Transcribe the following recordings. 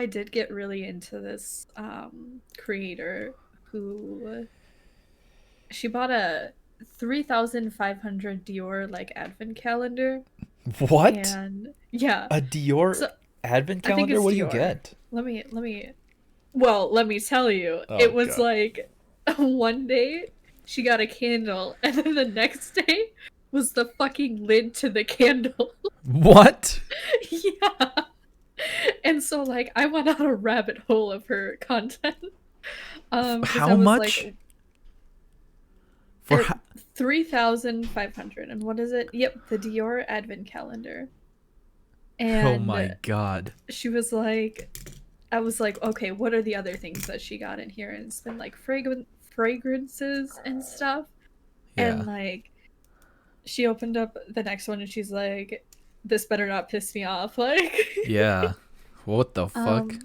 I did get really into this creator who she bought a 3,500 Dior like advent calendar. What? And yeah, A Dior so advent I think calendar? it's What do you Dior. get? Let me tell you, it Oh was god. like one day she got a candle, and then the next day was the fucking lid to the candle. What? Yeah. And so like I went on a rabbit hole of her content. Because I How was like much? For at how? 3,500. And what is it? Yep, the Dior advent calendar. Oh my And god. she was like, I was like, okay, what are the other things that she got in here? And it's been like fragrances and stuff. Yeah. And like, she opened up the next one and she's like, this better not piss me off. Like, Yeah. What the fuck? um,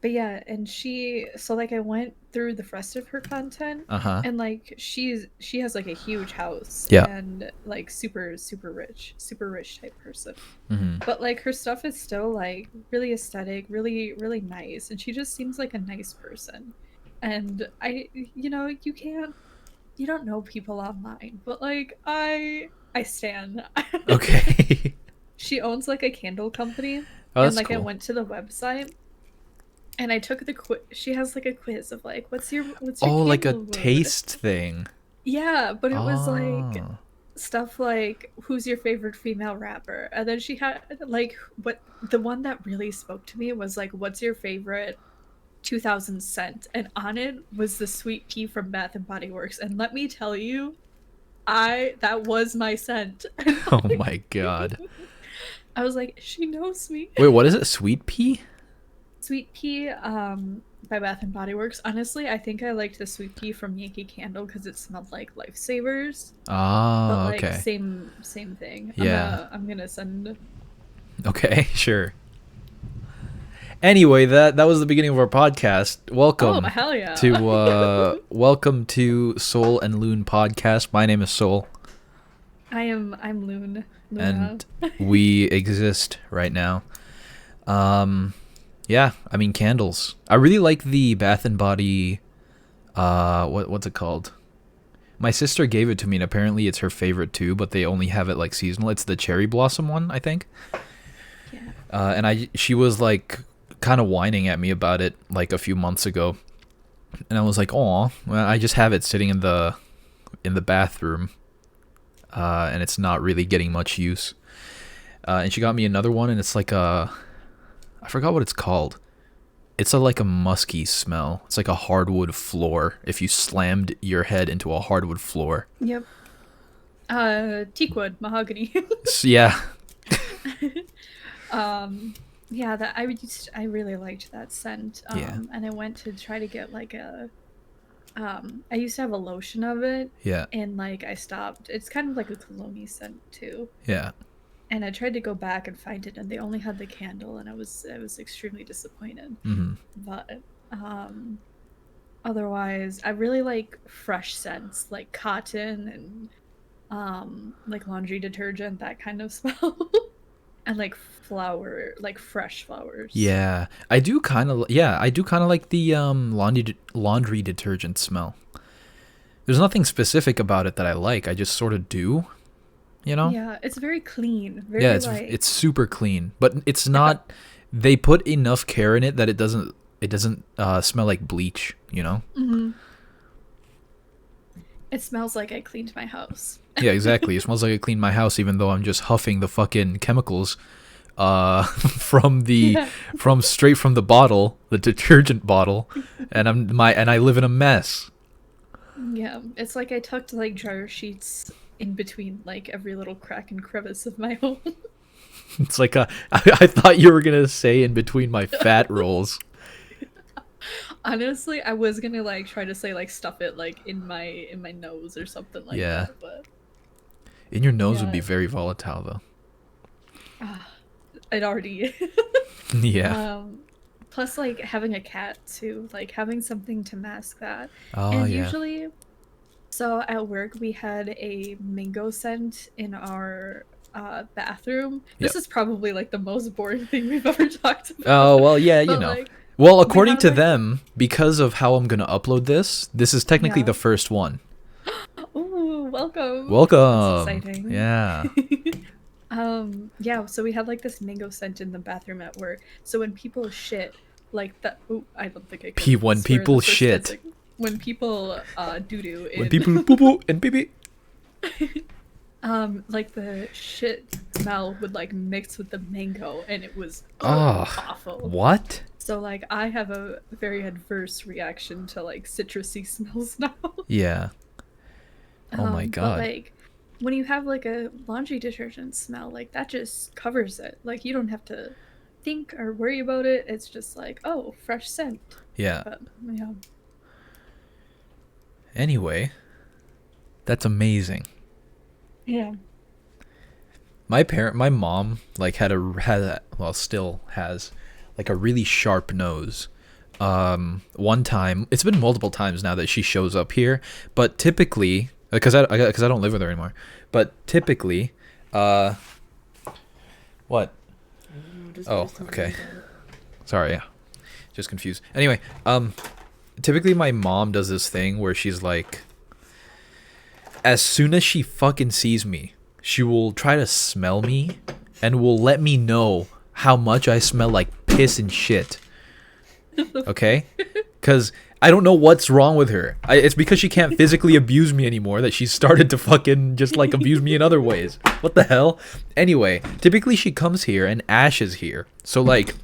but yeah, and so like I went through the rest of her content, Uh-huh. and like she has like a huge house Yeah. and like super rich type person. Mm-hmm. But like her stuff is still like really aesthetic, really nice, and she just seems like a nice person. And you don't know people online, but like I stan. Okay. She owns like a candle company, Oh, and that's like I cool. went to the website and I took the quiz. She has like a quiz of like, what's your Oh, like a candle mood? taste thing. Yeah, but it was like Oh. stuff like, who's your favorite female rapper? And then she had like, what the one that really spoke to me was like, what's your favorite 2000 scent? And on it was the sweet pea from Bath and Body Works. And let me tell you, I that was my scent. And Oh like, my god. I was like, she knows me. Wait, what is it? Sweet pea? Sweet Pea by Bath and Body Works. Honestly, I think I liked the Sweet Pea from Yankee Candle because it smelled like lifesavers. But Oh, like okay. same thing. I'm Yeah. gonna I'm gonna send. Okay, sure. Anyway, that was the beginning of our podcast. Oh Welcome hell yeah! to Soul and Lune podcast. My name is Soul, I'm Luna. and we exist right now. Um, yeah, I mean candles. I really like the Bath and Body. What's it called? My sister gave it to me, and apparently it's her favorite too. But they only have it like seasonal. It's the cherry blossom one, I think. Yeah. And she was like kind of whining at me about it like a few months ago, and I was like, "Oh, well, I just have it sitting in the bathroom, and it's not really getting much use." And she got me another one, and it's like I forgot what it's called. It's like a musky smell. It's like a hardwood floor. If you slammed your head into a hardwood floor. Yep. Teakwood mahogany. So, yeah, um, yeah, that I really liked that scent. yeah, And I went to try to get like a I used to have a lotion of it, yeah, and like I stopped. It's kind of like a cologne scent too. yeah. And I tried to go back and find it, and they only had the candle, and I was extremely disappointed. Hmm. But otherwise, I really like fresh scents, like cotton and like laundry detergent, that kind of smell. And like like fresh flowers. Yeah, I do kind of. Yeah, I do kind of like the laundry detergent smell. There's nothing specific about it that I like. I just sort of do. You know? Yeah, it's very clean, Yeah, very it's like super clean, but it's like a not. They put enough care in it that it doesn't smell like bleach. You know? mhm. It smells like I cleaned my house. Yeah, exactly. It smells like I cleaned my house, even though I'm just huffing the fucking chemicals, from the Yeah. from straight from the bottle, the detergent bottle, and I live in a mess. Yeah, it's like I tucked like dryer sheets in between like every little crack and crevice of my home. It's like I thought you were gonna say in between my fat rolls. Honestly, I was gonna like try to say like stuff it like in my nose or something like Yeah, that, but in your nose would be yeah, very volatile though. ah, it already. Yeah. um, Plus like having a cat too, like having something to mask that, Oh and yeah. usually, so at work we had a mango scent in our bathroom. Yep. This is probably like the most boring thing we've ever talked about. Oh, well, yeah, you But know. like Well, we according have to like them, because of how I'm going to upload this is technically yeah. the first one. Ooh, welcome. That's Welcome. exciting. Yeah. Yeah, so we had like this mango scent in the bathroom at work. So when people shit, like that, oh, I don't think I can When swear in people the first 10 shit. seconds. When people doo doo When in people poo poo and pee pee. like the shit smell would like mix with the mango and it was Oh, awful. what? So like I have a very adverse reaction to like citrusy smells now. Yeah. Oh my But god. like when you have like a laundry detergent smell, like that just covers it. Like you don't have to think or worry about it. It's just like, oh, fresh scent. Yeah. But yeah. Anyway, that's amazing. Yeah. My mom, like well, still has, like a really sharp nose. One time, it's been multiple times now that she shows up here, but typically, because I don't live with her anymore, but typically, what? Oh, okay. Sorry, yeah, just confused. Anyway, typically my mom does this thing where she's like, as soon as she fucking sees me, she will try to smell me and will let me know how much I smell like piss and shit. Okay? Because I don't know what's wrong with her. It's because she can't physically abuse me anymore that she's started to fucking just like abuse me in other ways. What the hell? Anyway, typically she comes here and Ash is here. So like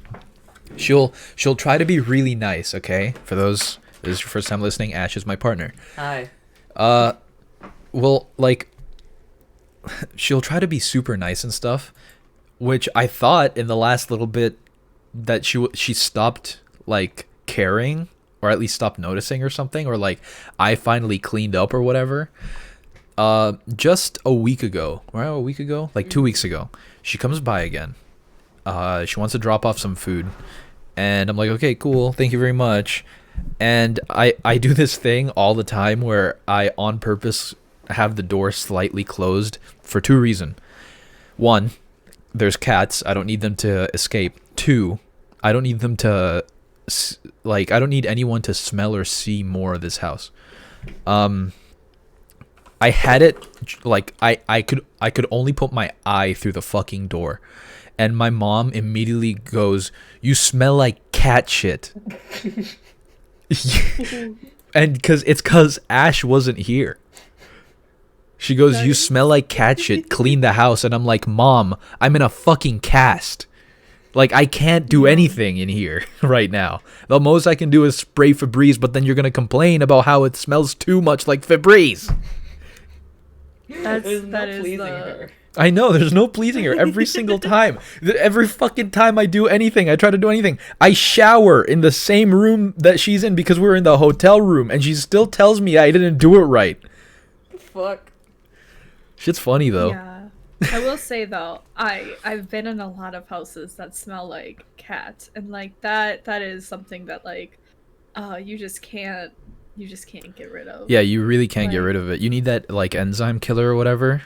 she'll try to be really nice, okay? For those, this is your first time listening, Ash is my partner. Hi. Well, like, she'll try to be super nice and stuff, which I thought in the last little bit that she stopped, like, caring, or at least stopped noticing or something, or, like, I finally cleaned up or whatever. Just a week ago, like 2 weeks ago, she comes by again. She wants to drop off some food, and I'm like, okay, cool, thank you very much. And I do this thing all the time where I on purpose have the door slightly closed for two reasons. One, there's cats. I don't need them to escape. Two, I don't need them to, like, I don't need anyone to smell or see more of this house. I had it, like, I could only put my eye through the fucking door. And my mom immediately goes, "You smell like cat shit." And it's cause Ash wasn't here. She goes, "You smell like cat shit, clean the house." And I'm like, "Mom, I'm in a fucking cast. Like, I can't do anything in here right now. The most I can do is spray Febreze, but then you're gonna complain about how it smells too much like Febreze." There's no that is pleasing the her. I know, there's no pleasing her every single time. Every fucking time I do anything, I try to do anything. I shower in the same room that she's in because we're in the hotel room, and she still tells me I didn't do it right. Fuck. Shit's funny, though. Yeah. I will say though, I've been in a lot of houses that smell like cat, and like that is something that like you just can't get rid of. Yeah, you really can't get Like, rid of it. You need that, like, enzyme killer or whatever.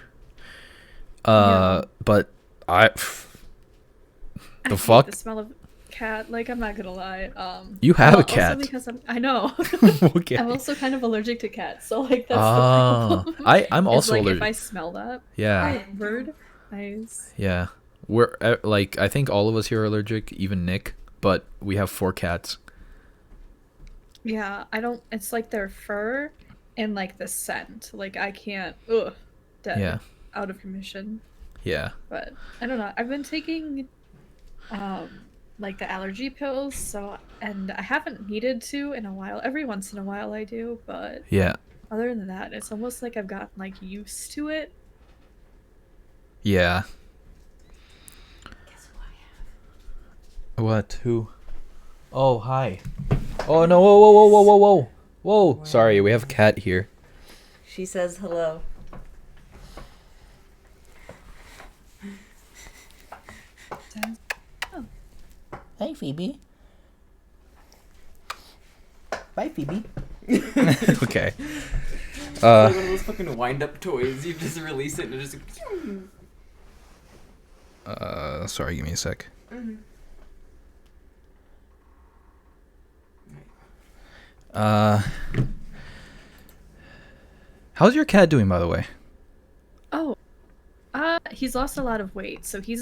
Yeah. But I the hate fuck? the smell of cat. Like, I'm not gonna lie. You have a Also cat. because I know. Okay. I'm also kind of allergic to cats, so like that's Oh, the problem. I'm It's also like allergic. if I smell that. Yeah, Oh, word. Nice. yeah. We're like, I think all of us here are allergic, even Nick. But we have 4 cats. Yeah, I don't. It's like their fur and like the scent. Like I can't. Ugh. Dead. Yeah, Out of commission. yeah. But I don't know. I've been taking like the allergy pills, so and I haven't needed to in a while. Every once in a while I do, but Yeah, other than that, it's almost like I've gotten like used to it. yeah. Guess who I have? What? Who? Oh, hi. Oh, no. Whoa, whoa, whoa, whoa, whoa, whoa. Whoa. Sorry, we have a cat here. She says hello. Oh, Hey, Phoebe. Bye, Phoebe. Okay. It's like one of those fucking wind-up toys. You just release it and it just... Sorry, give me a sec. Mm-hmm. How's your cat doing, by the way? Oh, he's lost a lot of weight, so he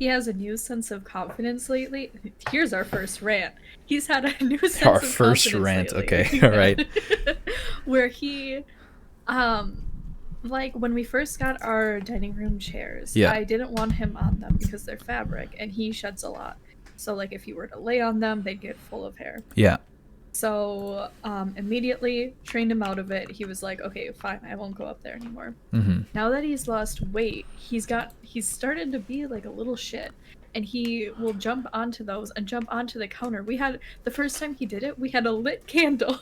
has a new sense of confidence lately. Here's our first rant. He's had a new Our sense of first confidence rant. lately. Okay, all right. Where he, um, like when we first got our dining room chairs, Yeah. I didn't want him on them because they're fabric and he sheds a lot. So like if you were to lay on them, they'd get full of hair. Yeah. So immediately trained him out of it. He was like, okay, fine, I won't go up there anymore. Mm-hmm. Now that he's lost weight, he's started to be like a little shit. And he will jump onto those and jump onto the counter. The first time he did it, we had a lit candle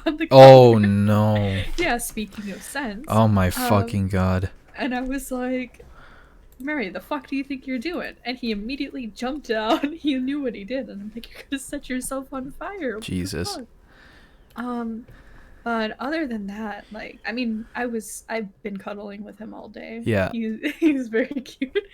on the counter. Oh no. Yeah, speaking of scents. Oh my fucking god. And I was like, Mary, the fuck do you think you're doing? And he immediately jumped down. He knew what he did. And I'm like, you're gonna set yourself on fire. What the Jesus. fuck? But other than that, like, I mean, I've been cuddling with him all day. Yeah. He's very cute.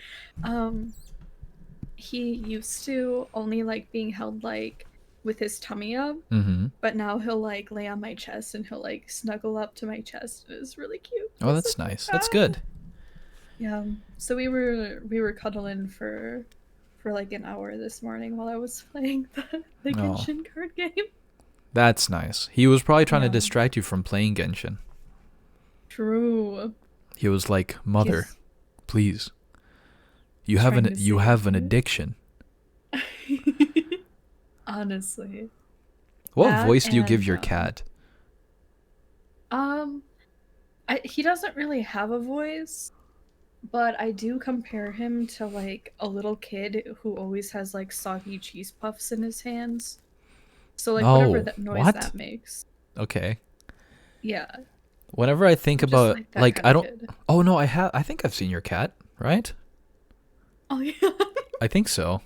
He used to only like being held like with his tummy up, Mm-hmm. but now he'll like lay on my chest and he'll like snuggle up to my chest. It's really cute. Oh, that's nice. That's good. Yeah. So we were cuddling for like an hour this morning while I was playing the Genshin card game. That's nice. He was probably trying to distract you from playing Genshin. True. He was like, "Mother, Yes. please. You have an addiction." Honestly. What That voice do you give and, your cat? He doesn't really have a voice, but I do compare him to like a little kid who always has like soggy cheese puffs in his hands. So like whatever that noise that makes. Okay. Yeah. Whenever I think Just about that like kind I of don't kid. Oh no, I think I've seen your cat, right? Oh yeah. I think so.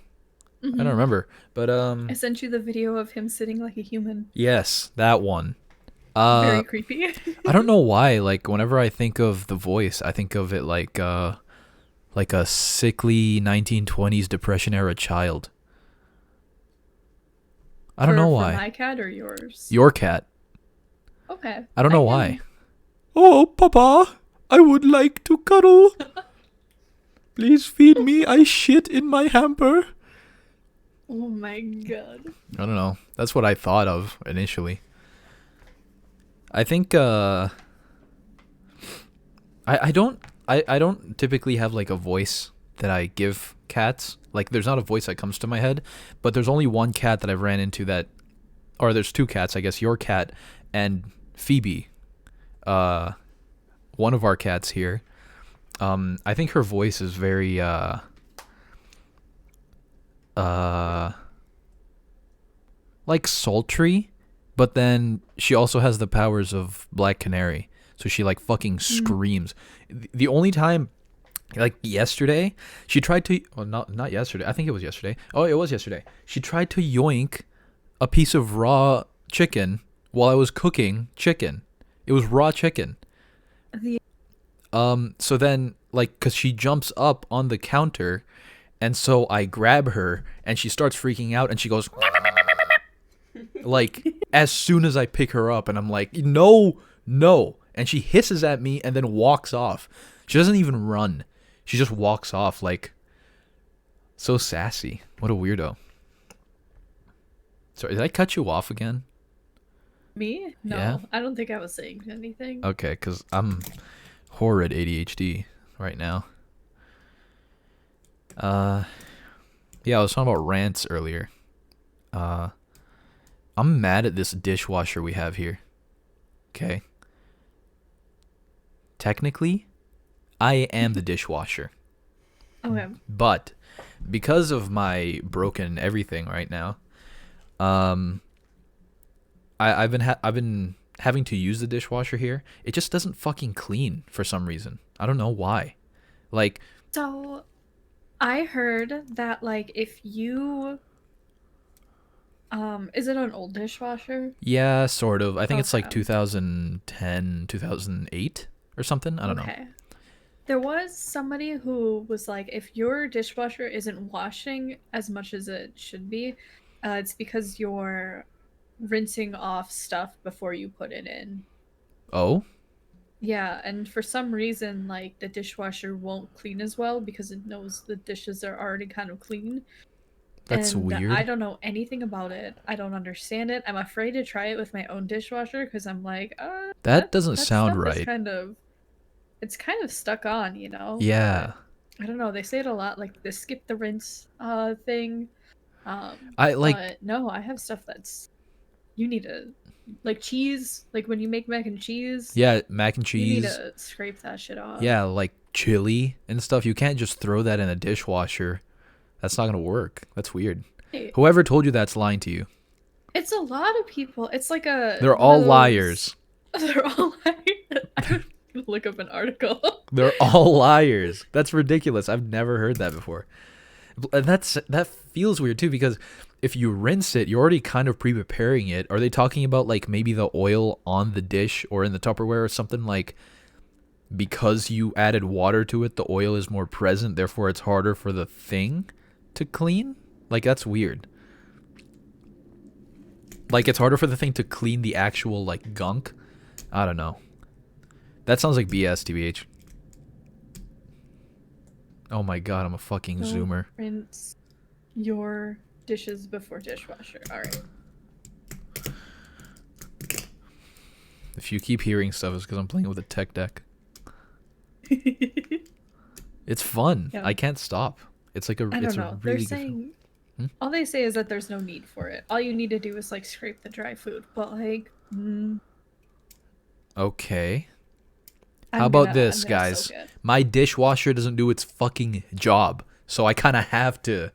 Mhm. I don't remember. But I sent you the video of him sitting like a human. yes, that one. Very creepy. I don't know why, like whenever I think of the voice, I think of it like a sickly 1920s depression era child. I don't know why. For my cat or yours? Your cat. Okay. I don't know why. Oh, Papa, I would like to cuddle. Please feed me. I shit in my hamper. Oh my god. I don't know. That's what I thought of initially. I think I don't typically have like a voice that I give cats. Like there's not a voice that comes to my head, but there's only one cat that I've ran into that, or there's two cats, I guess, your cat and Phoebe. One of our cats here. I think her voice is very like sultry, but then she also has the powers of Black Canary, so she like fucking screams. The only time, like yesterday, she tried to, well, not yesterday, I think it was yesterday. Oh, it was yesterday. She tried to yoink a piece of raw chicken while I was cooking chicken. It was raw chicken. The So then, like, cause she jumps up on the counter, and so I grab her, and she starts freaking out, and she goes, like, as soon as I pick her up, and I'm like, no, and she hisses at me, and then walks off. She doesn't even run. She just walks off, like, so sassy. What a weirdo. Sorry, did I cut you off again? Me? No, Yeah? I don't think I was saying anything. Okay, because I'm horrid ADHD right now. Yeah, I was talking about rants earlier. I'm mad at this dishwasher we have here. Okay. Technically, I am the dishwasher. Okay. But because of my broken everything right now, I've been having to use the dishwasher here. It just doesn't fucking clean for some reason. I don't know why. Like, So, I heard that like if you is it an old dishwasher? yeah, sort of. I think it's like Okay. 2010, 2008 or something. I don't know. Okay. There was somebody who was like, if your dishwasher isn't washing as much as it should be, it's because you're rinsing off stuff before you put it in. Oh, Yeah, and for some reason, like the dishwasher won't clean as well because it knows the dishes are already kind of clean. that's And I weird. don't know anything about it. I don't understand it. I'm afraid to try it with my own dishwasher because I'm like, That doesn't that sound stuff is right. it's kind of stuck on, but Yeah. I don't know. They say it a lot, like the skip the rinse thing. I like But no, I have stuff that's you need to like cheese, like when you make mac and cheese, yeah, mac and you need cheese. to scrape that shit off. Yeah, like chili and stuff. You can't just throw that in a dishwasher. That's not going to work. That's weird. Hey, Whoever told you that's lying to you. it's a lot of people. It's like a They're one of all those. liars. They're all liars. I would look up an article. They're all liars. That's ridiculous. I've never heard that before. And that feels weird too because if you rinse it, you're already kind of pre-preparing it. Are they talking about like maybe the oil on the dish or in the Tupperware or something like because you added water to it, the oil is more present, therefore it's harder for the thing to clean? Like that's weird. Like it's harder for the thing to clean the actual like gunk. I don't know. That sounds like BS, TBH. Oh my god, I'm a fucking Don't zoomer. rinse your dishes before dishwasher. All right. If you keep hearing stuff, it's because I'm playing with a tech deck. It's fun. Yeah. I can't stop. It's like a. I It's don't a know. really They're good. saying Hmm? all they say is that there's no need for it. All you need to do is like scrape the dry food. But like, Okay. I'm How about gonna- this, I'm gonna guys? soak it. My dishwasher doesn't do its fucking job, so I kind of have to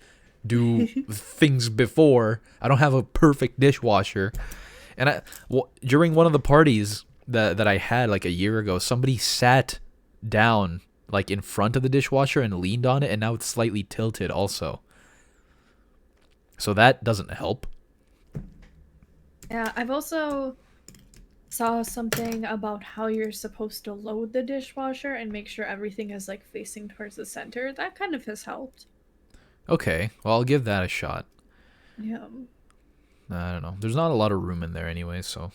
do things before. I don't have a perfect dishwasher, and during one of the parties that I had like a year ago, somebody sat down like in front of the dishwasher and leaned on it, and now it's slightly tilted also. So that doesn't help. Yeah, I've also saw something about how you're supposed to load the dishwasher and make sure everything is like facing towards the center. That kind of has helped. Okay, well I'll give that a shot. Yeah. I don't know. There's not a lot of room in there anyway, so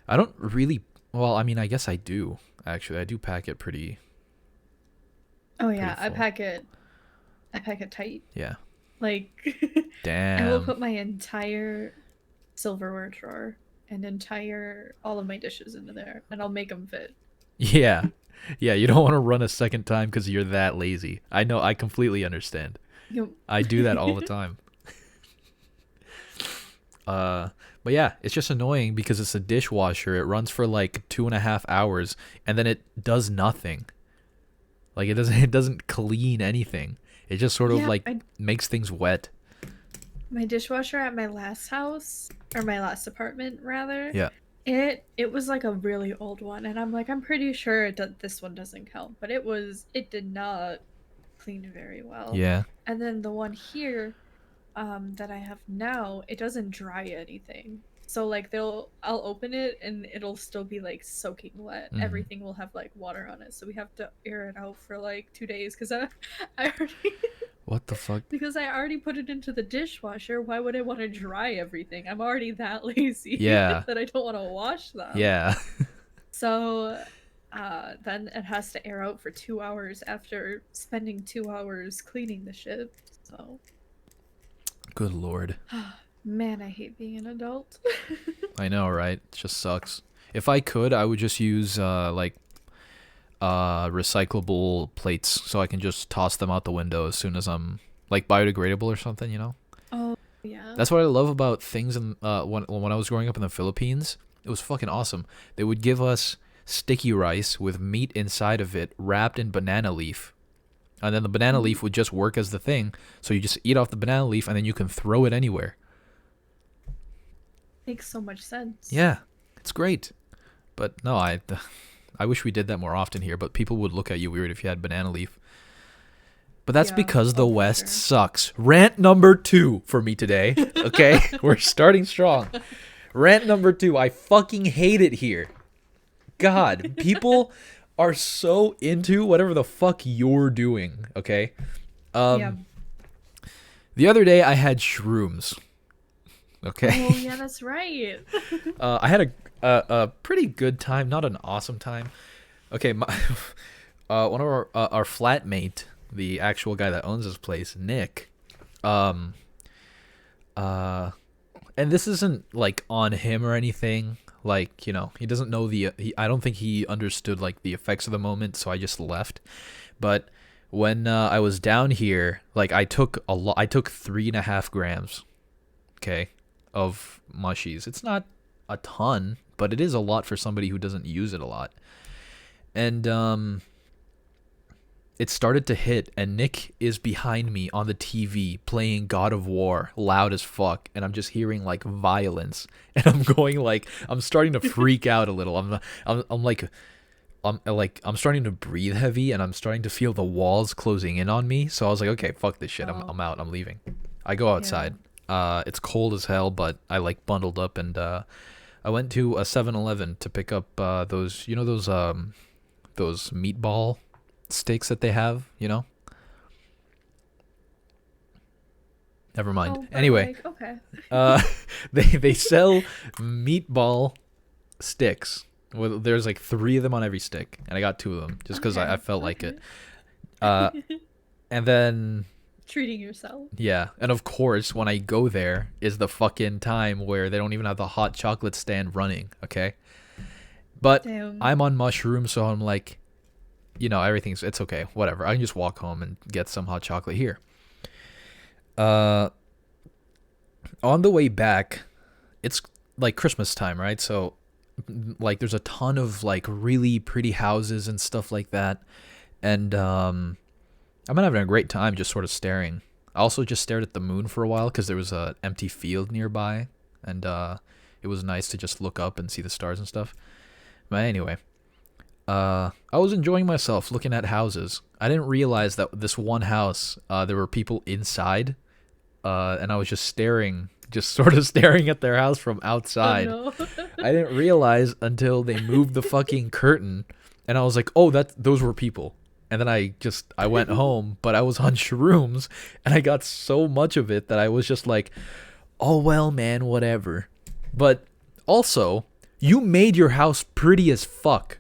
I don't really. Well, I mean, I guess I do. Actually, I do pack it pretty. Oh yeah, Pretty full. I pack it tight. Yeah. Like I will Damn. put my entire silverware drawer and all of my dishes into there, and I'll make them fit. Yeah. Yeah, you don't want to run a second time because you're that lazy. I know. I completely understand. I do that all the time. But yeah, it's just annoying because it's a dishwasher. It runs for like 2.5 hours, and then it does nothing. Like it doesn't clean anything. It just sort of Yeah, like makes things wet. My dishwasher at my last house, or my last apartment rather. Yeah. It was like a really old one, and I'm like, I'm pretty sure this one doesn't count, but it did not clean very well. Yeah. And then the one here, that I have now, it doesn't dry anything. So like I'll open it and it'll still be like soaking wet. Mhm. Everything will have like water on it, so we have to air it out for like 2 days because I already What the fuck? because I already put it into the dishwasher. Why would I want to dry everything? I'm already that lazy Yeah. that I don't want to wash them. Yeah. So then it has to air out for 2 hours after spending 2 hours cleaning the shit. So Good lord. man, I hate being an adult. I know, right? It just sucks. If I could, I would just use recyclable plates so I can just toss them out the window as soon as I'm like biodegradable or something, you know? Oh yeah. That's what I love about things in when I was growing up in the Philippines. It was fucking awesome. They would give us sticky rice with meat inside of it wrapped in banana leaf. And then the banana leaf would just work as the thing. So you just eat off the banana leaf and then you can throw it anywhere. Makes so much sense. Yeah. It's great. But no, I wish we did that more often here, but people would look at you weird if you had banana leaf. But that's Yeah, because the oh, for West sure. sucks. Rant number 2 for me today. Okay? We're starting strong. Rant number 2. I fucking hate it here. God, people are so into whatever the fuck you're doing, okay? Yeah. The other day I had shrooms. Okay. Oh yeah, that's right. I had a pretty good time, not an awesome time. Okay, my one of our flatmate, the actual guy that owns this place, Nick. Um, and this isn't like on him or anything. Like, you know, he doesn't know I don't think he understood like the effects of the moment, so I just left. But when I was down here, like I took a lot. I took 3.5 grams, okay, of mushies. It's not a ton, but it is a lot for somebody who doesn't use it a lot. And it started to hit, and Nick is behind me on the TV playing God of War loud as fuck, and I'm just hearing like violence, and I'm going like I'm starting to freak out a little. I'm starting to breathe heavy, and I'm starting to feel the walls closing in on me. So I was like, okay, fuck this shit. I'm out. I'm leaving. I go outside. It's cold as hell, but I like bundled up, and I went to a 7-Eleven to pick up those, you know, those meatball sticks that they have, you know. Never mind. Oh, Anyway, like, okay. they sell meatball sticks. Well, there's like 3 of them on every stick, and I got 2 of them just because I felt like it. And then Treating yourself. yeah, and of course when I go there is the fucking time where they don't even have the hot chocolate stand running. Okay, but Damn. I'm on mushrooms, so I'm like, you know, it's okay, whatever. I can just walk home and get some hot chocolate here. On the way back, it's like Christmas time, right? So like there's a ton of like really pretty houses and stuff like that. And I'm having a great time just sort of staring. I also just stared at the moon for a while because there was a empty field nearby, and it was nice to just look up and see the stars and stuff. But anyway, I was enjoying myself looking at houses. I didn't realize that this one house, there were people inside, and I was just sort of staring at their house from outside. Oh, no. I didn't realize until they moved the fucking curtain, and I was like, oh, those were people. And then I went home, but I was on shrooms, and I got so much of it that I was just like, oh, well, man, whatever. But also, you made your house pretty as fuck.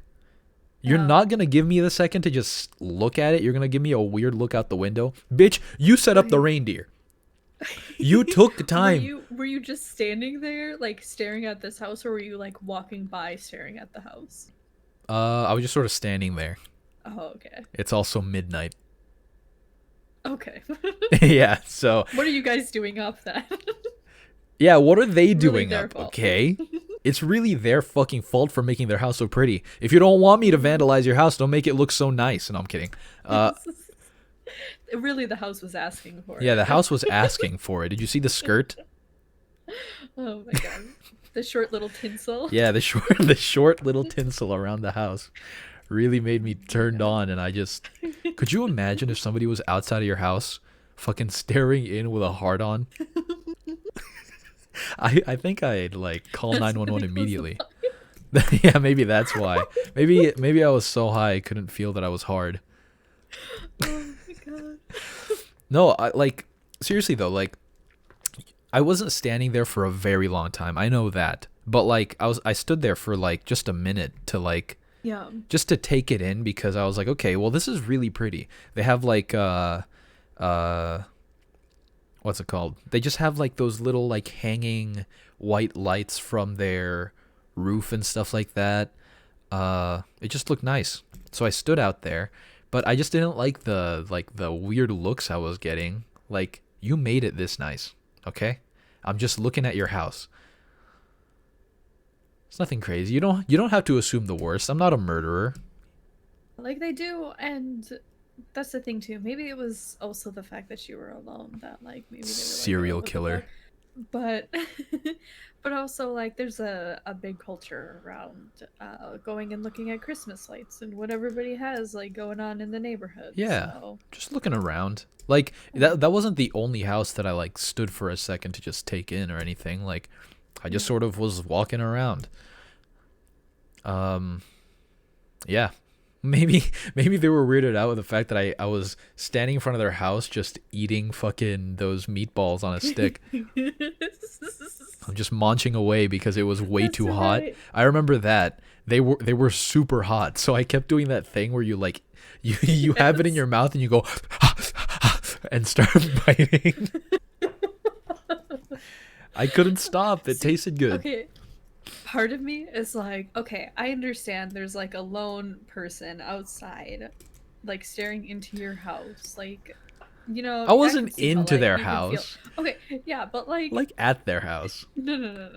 You're not going to give me the second to just look at it. You're going to give me a weird look out the window. Bitch, you set up the reindeer. You took the time. Were you just standing there, like, staring at this house, or were you, like, walking by staring at the house? I was just sort of standing there. Oh, okay. It's also midnight. Okay. Yeah, so... What are you guys doing up then? Yeah, what are they Really doing their up, fault. okay? It's really their fucking fault for making their house so pretty. If you don't want me to vandalize your house, don't make it look so nice. No, I'm kidding. Really, the house was asking for it. Yeah, the house was asking for it. Did you see the skirt? Oh my god. The short little tinsel. Yeah, the short little tinsel around the house really made me turned on, and I just... Could you imagine if somebody was outside of your house fucking staring in with a heart on? I think I'd like call 911 immediately. Yeah, maybe that's why. Maybe I was so high I couldn't feel that I was hard. Oh my god. No, like seriously though, like I wasn't standing there for a very long time. I know that. But like I stood there for like just a minute to like Yeah. just to take it in, because I was like, okay, well this is really pretty. They have like what's it called? They just have like those little like hanging white lights from their roof and stuff like that. It just looked nice. So I stood out there, but I just didn't like the weird looks I was getting. Like, you made it this nice, okay? I'm just looking at your house. It's nothing crazy. You don't have to assume the worst. I'm not a murderer. Like they do, and that's the thing too. Maybe it was also the fact that you were alone that like maybe they were like, Serial "Oh, what the killer." fuck?" But but also like there's a big culture around going and looking at Christmas lights and what everybody has like going on in the neighborhood. Yeah. So. Just looking around. Like that wasn't the only house that I like stood for a second to just take in or anything. Like I just sort of was walking around. Yeah. maybe they were weirded out with the fact that I was standing in front of their house just eating fucking those meatballs on a stick. I'm just munching away because it was way That's too hot. right. I remember that. They were super hot. So I kept doing that thing where you like you have it in Yes. your mouth and you go and start biting. I couldn't stop. It tasted good. Okay, part of me is like, okay, I understand there's like a lone person outside, like staring into your house. Like, you know, I I can wasn't see how, into like, their you can feel. house. Okay, yeah, but like, Like at their house. no.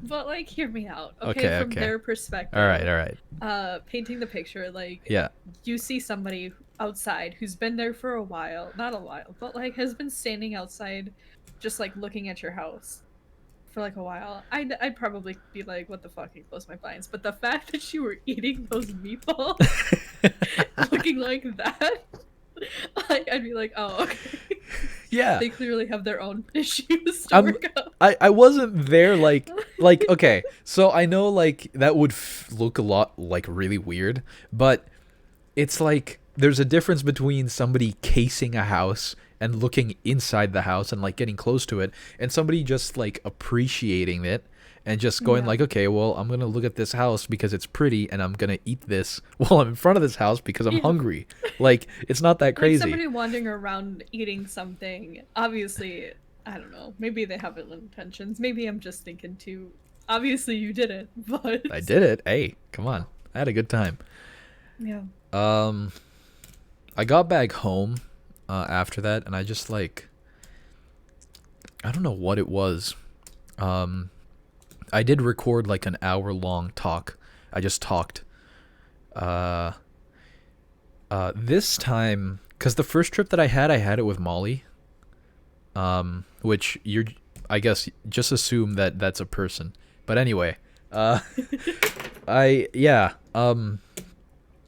But like, hear me out, okay? Okay, From okay. their All perspective, right, all right. painting the picture, like, Yeah. you see somebody outside who's been there for a while, not a while, but like has been standing outside, just like looking at your house for like a while. I'd probably be like, what the fuck, and close my blinds. But the fact that you were eating those meatballs looking like that, like, I'd be like, oh, okay. Yeah. They clearly have their own issues to I'm work out. I wasn't there like okay, so I know like that would look a lot like really weird, but it's like there's a difference between somebody casing a house and looking inside the house and like getting close to it, and somebody just like appreciating it and just going Yeah. like, okay, well, I'm gonna look at this house because it's pretty and I'm gonna eat this while I'm in front of this house because I'm Yeah. hungry. Like, it's not that Like crazy. somebody wandering around eating something, obviously, I don't know, maybe they have ill intentions. Maybe I'm just thinking too. Obviously you didn't, but I did it. Hey, come on. I had a good time. yeah. I got back home after that, and I just like, I don't know what it was. I did record like an hour-long talk. I just talked. This time, because the first trip that I had it with Molly. Which I guess, just assume that that's a person. But anyway, yeah.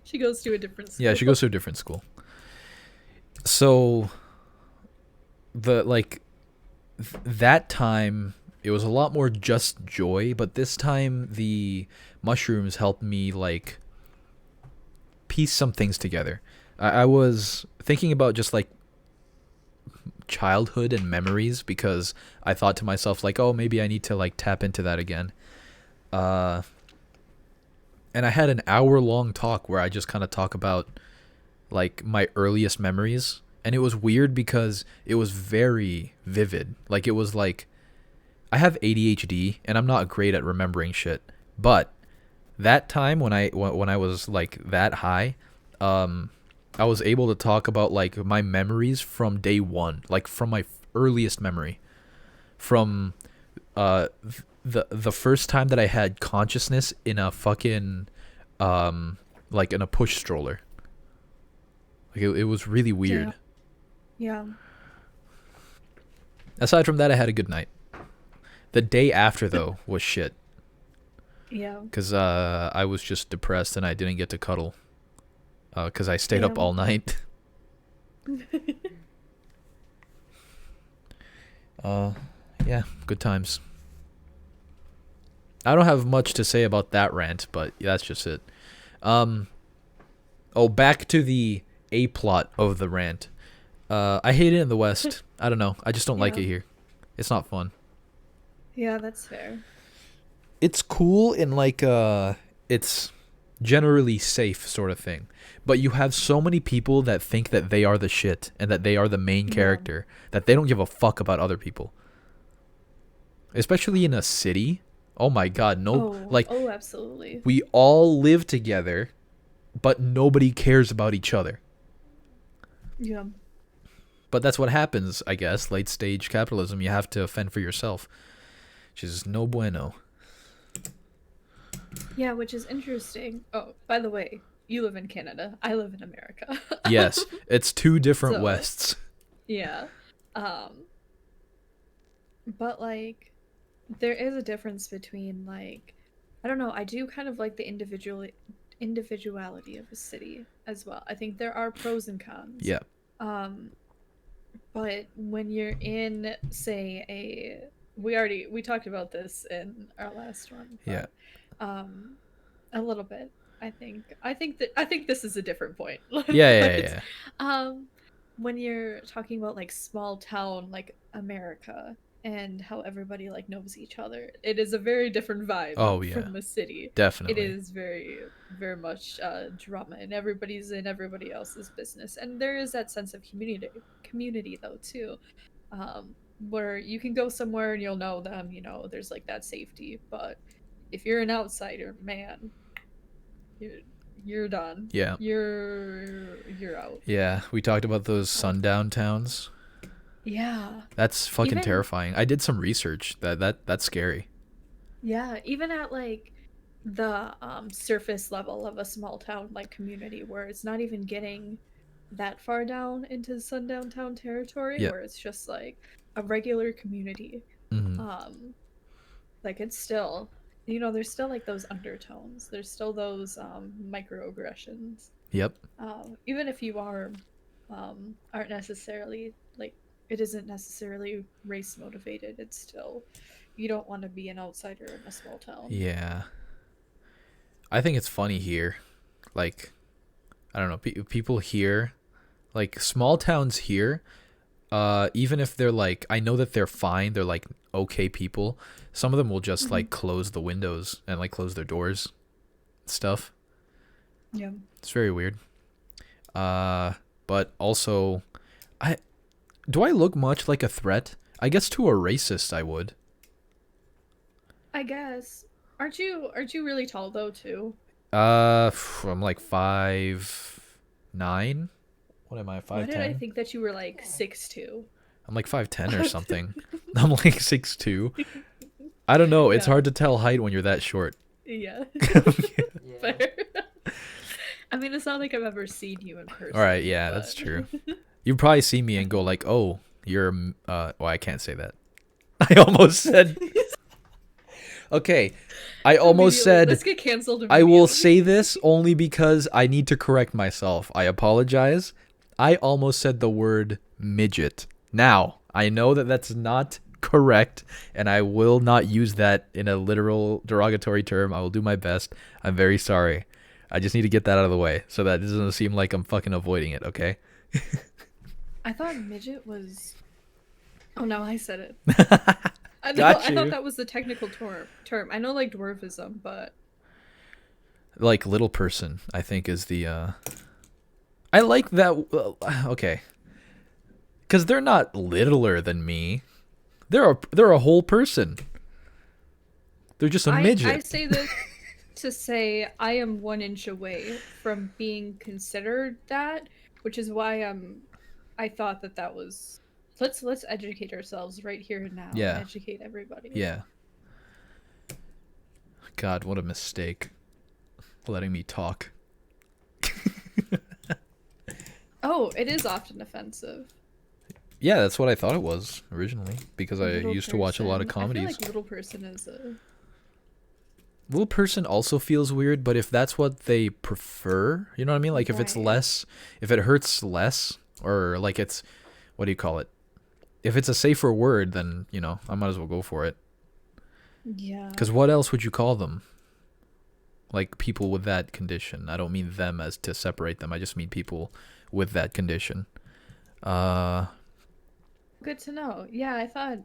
She goes to a different school. Yeah, she goes to a different school. So that time it was a lot more just joy, but this time the mushrooms helped me like piece some things together. I was thinking about just like childhood and memories because I thought to myself like, oh, maybe I need to like tap into that again. And I had an hour-long talk where I just kind of talk about like my earliest memories, and it was weird because it was very vivid. Like, it was like, I have ADHD and I'm not great at remembering shit, but that time when I was like that high, I was able to talk about like my memories from day one, like from my earliest memory, from the first time that I had consciousness in a fucking like in a push stroller. Like, it was really weird. Yeah. Aside from that, I had a good night. The day after though was shit Yeah. because I was just depressed and I didn't get to cuddle because I stayed up Damn. all night. Yeah, good times. I don't have much to say about that rant, but that's just it. Back to the A plot of the rant. I hate it in the West. I don't know. I just don't like Yeah. it here. It's not fun. Yeah, that's fair. It's cool in like it's generally safe sort of thing. But you have so many people that think that they are the shit and that they are the main Yeah. character that they don't give a fuck about other people. Especially in a city. Oh my god, Oh, absolutely. we all live together, but nobody cares about each other. Yeah. But that's what happens, I guess. Late stage capitalism, you have to fend for yourself, which is no bueno. Yeah, which is interesting. Oh, by the way, you live in Canada. I live in America. Yes, it's two different So- Wests. Yeah. But like there is a difference between like I don't know, I do kind of like the individuality of a city as well. I think there are pros and cons. Yeah. But when you're in say we talked about this in our last one. But, Yeah. a little bit. I think this is a different point. Yeah, yeah, But yeah. um when you're talking about like small town like America and how everybody like knows each other, it is a very different vibe Oh yeah, from a city. It definitely. is very very much drama and everybody's in everybody else's business. And there is that sense of community though too. Where you can go somewhere and you'll know them, there's like that safety. But if you're an outsider, man, you're you're done. Yeah, You're out. yeah. We talked about those Oh, sundown towns. yeah. That's fucking Even terrifying. I did some research. That's scary. yeah, even at like the surface level of a small town like community where it's not even getting that far down into sundown town territory Yeah. where it's just like a regular community. Hmm. Um like it's still there's still like those undertones. There's still those microaggressions. Yep. Even if you aren't necessarily like it isn't necessarily race motivated, it's still you don't want to be an outsider in a small town. Yeah. I think it's funny here. Like, I don't know. People here, like small towns here. Even if they're like, I know that they're fine. They're like okay people. Some of them will just Hmm. like close the windows and like close their doors, stuff. Yeah, It's very weird. Uh, but also, I do I look much like a threat? I guess to a racist, I would. I guess. Aren't you really tall though too? I'm like 5'9". What am I? Why Five did I ten? think that you were like 6'2"? I'm like 5'10" or something. I'm like 6'2". I don't know. It's Yeah, hard to tell height when you're that short. yeah. Yeah. Fair. I mean, it's not like I've ever seen you in All right, person, yeah, that's but true. You probably see me and go like, "Oh, you're well, I can't say that." I almost said okay. I almost immediately, said let's get canceled I will immediately. say this only because I need to correct myself. I apologize. I almost said the word midget. Now, I know that that's not correct, and I will not use that in a literal derogatory term. I will do my best. I'm very sorry. I just need to get that out of the way so that it doesn't seem like I'm fucking avoiding it, okay? I thought midget was. Oh no, I said it. I know. Got I thought you. that was the technical term. I know like dwarfism, but Like little person, I think is the I like that okay. Cuz they're not littler than me. They're a whole person. They're just a I midget. say this to say I am 1 inch away from being considered that, which is why I thought that was. Let's educate ourselves right here and now and Yeah. educate everybody. Yeah. God, what a mistake. Letting me talk. Oh, it is often offensive. Yeah, that's what I thought it was originally because I Little used to watch a lot of person. I feel comedies. like little person is a. Little person also feels weird, but if that's what they prefer, you know what I mean? Like if it's Right. less, if it hurts less, or like it's, what do you call it? If it's a safer word, then, I might as well go for it. Yeah. Because what else would you call them? Like people with that condition. I don't mean them as to separate them. I just mean people with that condition. Uh, Good to know. Yeah, I thought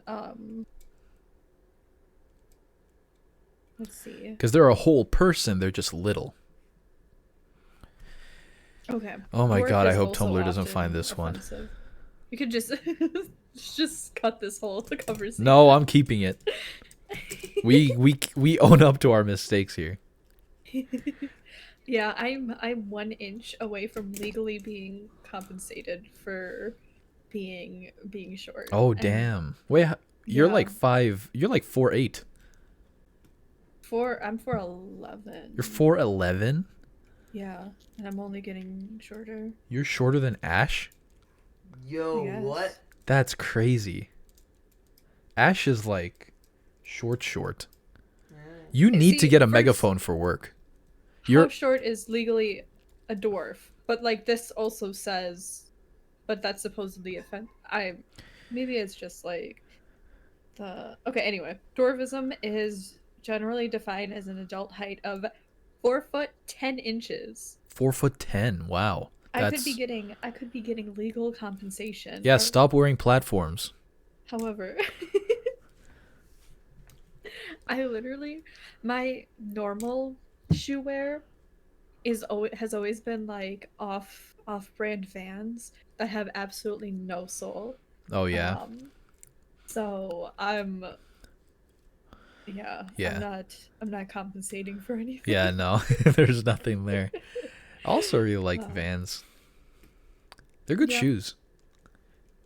let's see. because they're a whole person, they're just little. Okay. Oh my Dwarf god, I is hope also Tumblr doesn't find often this one. offensive. You could just just cut this whole conversation. No, I'm keeping it. We own up to our mistakes here. Yeah, I'm 1 inch away from legally being compensated for being short. Oh And damn. Wait, you're yeah, like 5. You're like 4'8". I'm 4'11". You're 4'11". Yeah, and I'm only getting shorter. You're shorter than Ash. Yo, I guess. what? That's crazy. Ash is like short. You Okay, need to see, get a first, megaphone for work. how You're short is legally a dwarf? But like this also says, but that's supposedly maybe it's just like okay. Anyway, dwarfism is generally defined as an adult height of 4 foot 10 inches. 4'10". Wow, that's I could be getting legal compensation. yeah. Stop wearing platforms. However, I literally my normal shoe wear has always been like off-brand Vans that have absolutely no sole. Oh yeah, Um, so yeah, yeah, I'm not compensating for yeah. anything. No, there's nothing there. I also really like Uh, Vans. They're good yeah. shoes.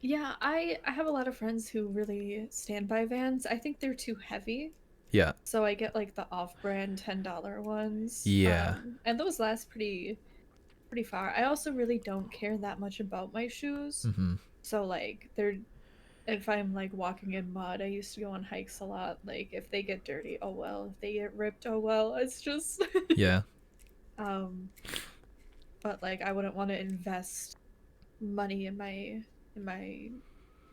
Yeah, I have a lot of friends who really stand by Vans. I think they're too heavy. Yeah, So I get like the off-brand $10 ones. yeah. And those last pretty far. I also really don't care that much about my shoes. Mm-hmm. So like they're if I'm like walking in mud, I used to go on hikes a lot. Like if they get dirty, oh well. If they get ripped, oh well. It's just Yeah. um but like I wouldn't want to invest money in my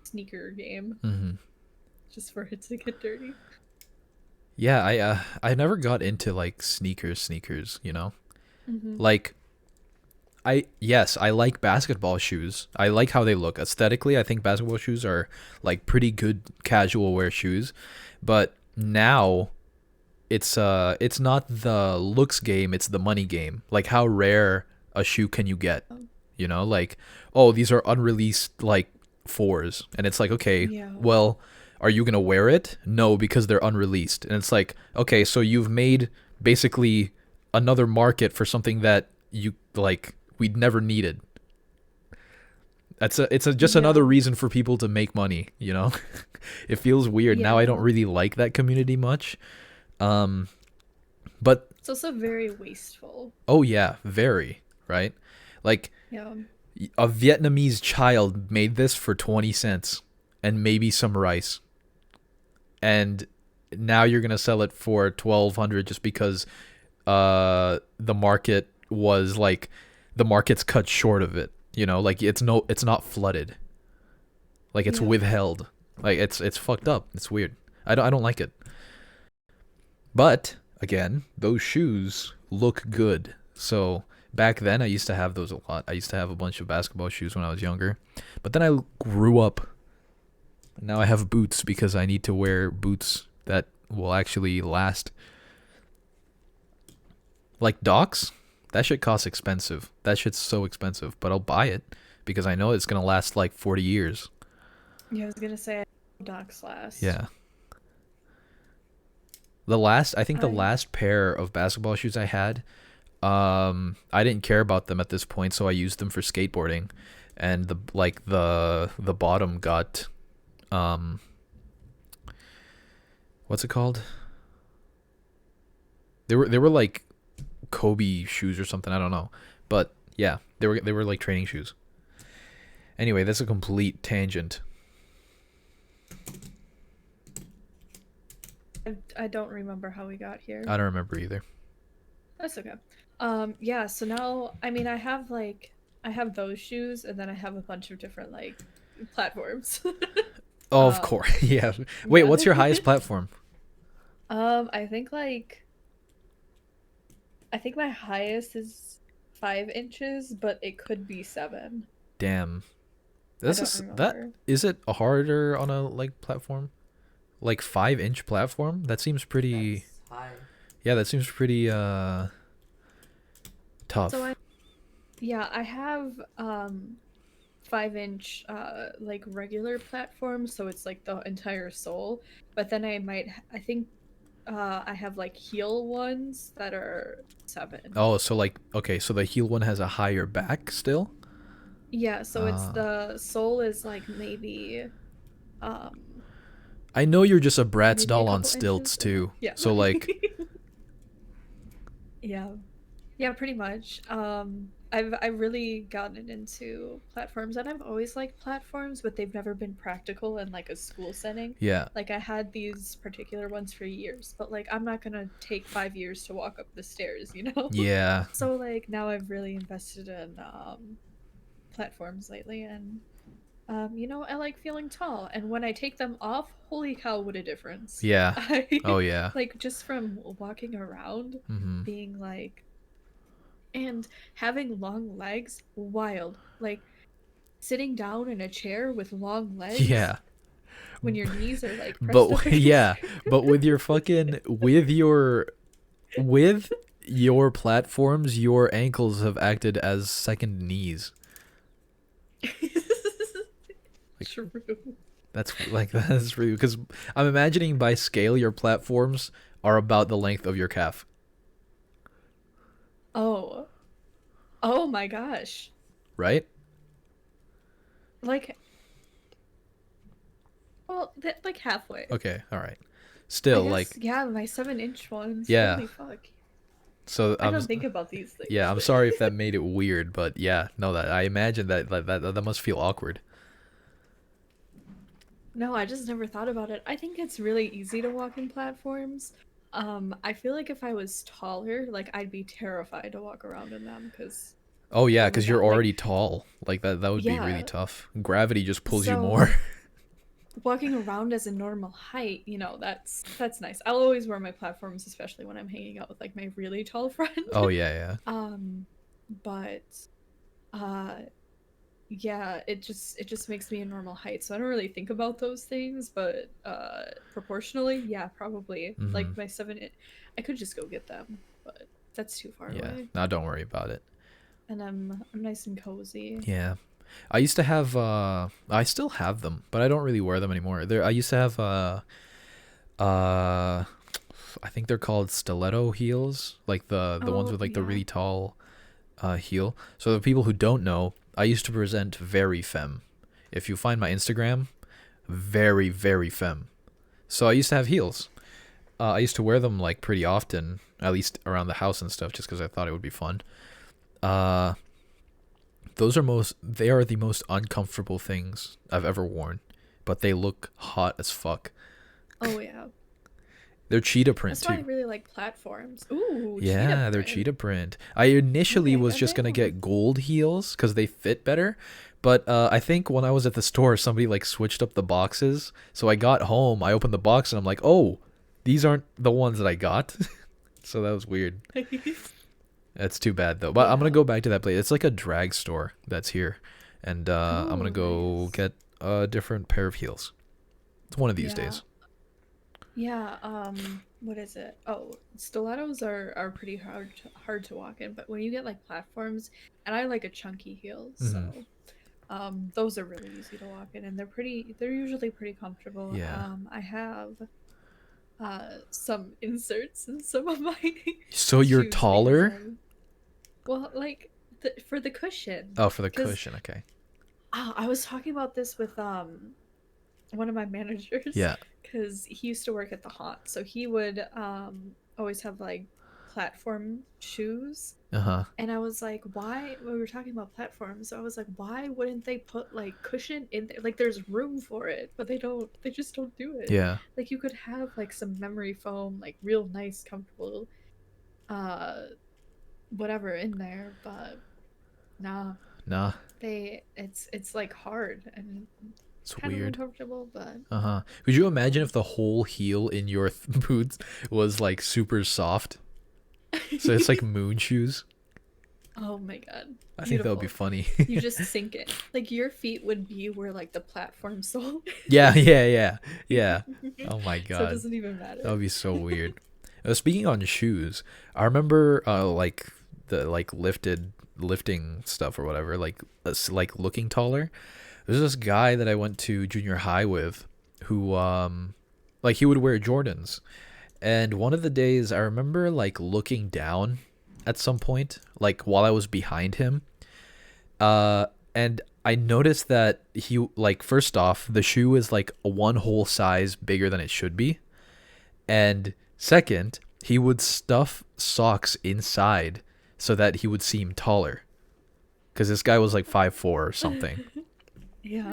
sneaker game Mm-hmm. just for it to get dirty. Yeah, I never got into like sneakers, you know? Hmm. Like I like basketball shoes. I like how they look. Aesthetically, I think basketball shoes are like pretty good casual wear shoes. But now it's not the looks game, it's the money game. Like how rare a shoe can you get? Um, You know, like, oh, these are unreleased like fours. And it's like, okay, yeah. well, are you gonna wear it? No, because they're unreleased. And it's like, okay, so you've made basically another market for something that you like we'd never needed. Just another Yeah. reason for people to make money, you know? It feels weird. Now I don't Yeah. really like that community much. Um but It's also very wasteful. oh yeah, very, right? Like Yeah. a Vietnamese child made this for 20 cents and maybe some rice. And now you're going to sell it for 1200 just because the market was like the market's cut short of it, you know, like it's not flooded. Like it's Yeah. withheld. Like it's fucked up. It's weird. I don't like it. But again, those shoes look good. So back then I used to have those a lot. I used to have a bunch of basketball shoes when I was younger. But then I grew up. Now I have boots because I need to wear boots that will actually last. Like Docs, that shit costs expensive. That shit's so expensive, but I'll buy it because I know it's going to last like 40 years. Yeah, I was gonna say Doc's last. Yeah. I think the I last pair of basketball shoes I had, I didn't care about them at this point, so I used them for skateboarding, and the bottom got, um, what's it called? They were like Kobe shoes or something. I don't know, but yeah, they were like training shoes. Anyway, that's a complete tangent. I don't remember how we got here. I don't remember either. That's okay. Yeah, so now I mean I have those shoes and then I have a bunch of different like platforms. Oh, of Um, course. Yeah. Wait, yeah. what's your highest platform? I think like I think my highest is 5 inches, but it could be 7. Damn. I This don't is that remember. is it harder on a like platform? Like 5 inch platform? That seems pretty That's high. yeah, that seems pretty So tough. I yeah, I have 5 inch like regular platforms, so it's like the entire sole. But then I think I have like heel ones that are 7. Oh, so like okay, so the heel one has a higher back still? Yeah, so it's Uh the sole is like um I know you're just a Bratz maybe a doll on couple inches stilts over. too. Yeah. So like Yeah. Yeah, pretty much. I've really gotten into platforms and I've always liked platforms, but they've never been practical in like a school setting. yeah. Like I had these particular ones for years, but like I'm not gonna take 5 years to walk up the stairs, you know? Yeah. So like now I've really invested in platforms lately and I like feeling tall, and when I take them off, holy cow, what a difference. Yeah. I Oh yeah. like just from walking around, Mm-hmm. being like, and having long legs, wild. Like sitting down in a chair with long legs Yeah. when your knees are like pressed up But against yeah, but with your fucking with your platforms, your ankles have acted as second knees. Like True. that's really because I'm imagining by scale your platforms are about the length of your calf, Oh. Oh my gosh. right? Like, well, that like halfway. Okay, all right. I Still guess, like yeah, my 7-inch ones. yeah. Holy fuck. So I don't think about these yeah, things. I'm sorry if that made it weird, but yeah, no, that I imagine that must feel awkward. No, I just never thought about it. I think it's really easy to walk in platforms. I feel like if I was taller, like I'd be terrified to walk around in them because, Oh yeah, oh my because you're God, like, already tall. Like that would be really yeah. tough. Gravity just pulls you more. So walking around as a normal height, that's nice. I'll always wear my platforms, especially when I'm hanging out with like my really tall friend. Oh yeah, yeah. Um, but uh yeah, it just makes me a normal height. So I don't really think about those things, but proportionally, yeah, probably. Mm-hmm. Like my I could just go get them, but that's too far Yeah. away. Now don't worry about it. And I'm nice and cozy. Yeah. I used to have I still have them, but I don't really wear them anymore. There I used to have uh I think they're called stiletto heels, like the ones Oh, with like the yeah. really tall heel. So the people who don't know, I used to present very femme. If you find my Instagram, very very femme. So I used to have heels. I used to wear them like pretty often, at least around the house and stuff, just because I thought it would be fun. Uh, they are the most uncomfortable things I've ever worn, but they look hot as fuck. Oh, yeah. They're cheetah print That's why I too. really like platforms. Ooh, cheetah Yeah, they're print. cheetah print. I initially Okay, was just gonna goddamn. get gold heels because they fit better, but I think when I was at the store, somebody like switched up the boxes. So I got home, I opened the box, and I'm like, oh, these aren't the ones that I got. So that was weird. That's too bad though. But I'm gonna Yeah. go back to that place. It's like a drag store that's here, and I'm gonna Oh, go nice. get a different pair of heels. It's one of these Yeah. days. Yeah, what is it? Oh, stilettos are pretty hard to walk in, but when you get like platforms, and I like a chunky heels, Hmm. so those are really easy to walk in, and they're usually pretty comfortable. Yeah. I have some inserts in some of my So you're shoes because taller? well, like for the cushion, Oh, for the because cushion. Okay. I was talking about this with one of my managers Yeah. because he used to work at the haunt, so he would always have like platform shoes. Uh huh. And I was like, why? We were talking about platforms, so I was like, why wouldn't they put like cushion in there? Like there's room for it, but they just don't do it. Yeah. Like you could have like some memory foam, like real nice comfortable uh whatever in there, but nah, Nah. it's like hard and It's kind of weird. uncomfortable, but Uh huh. Could you imagine um if the whole heel in your boots was like super soft? So it's like moon shoes. oh my god, I think that would be beautiful. funny. You just sink it. Like your feet would be where like the platform sole Yeah. is. Yeah. Yeah. Yeah. Oh my So it god. doesn't even That matter. would be so weird. Speaking on shoes, I remember like the like lifting stuff or whatever, like like looking taller. There's this guy that I went to junior high with, who like he would wear Jordans, and one of the days I remember like looking down at some point, like while I was behind him, uh, and I noticed that he like first off the shoe is like a one whole size bigger than it should be, and second, he would stuff socks inside so that he would seem taller. Because this guy was like 5'4" or something. Yeah.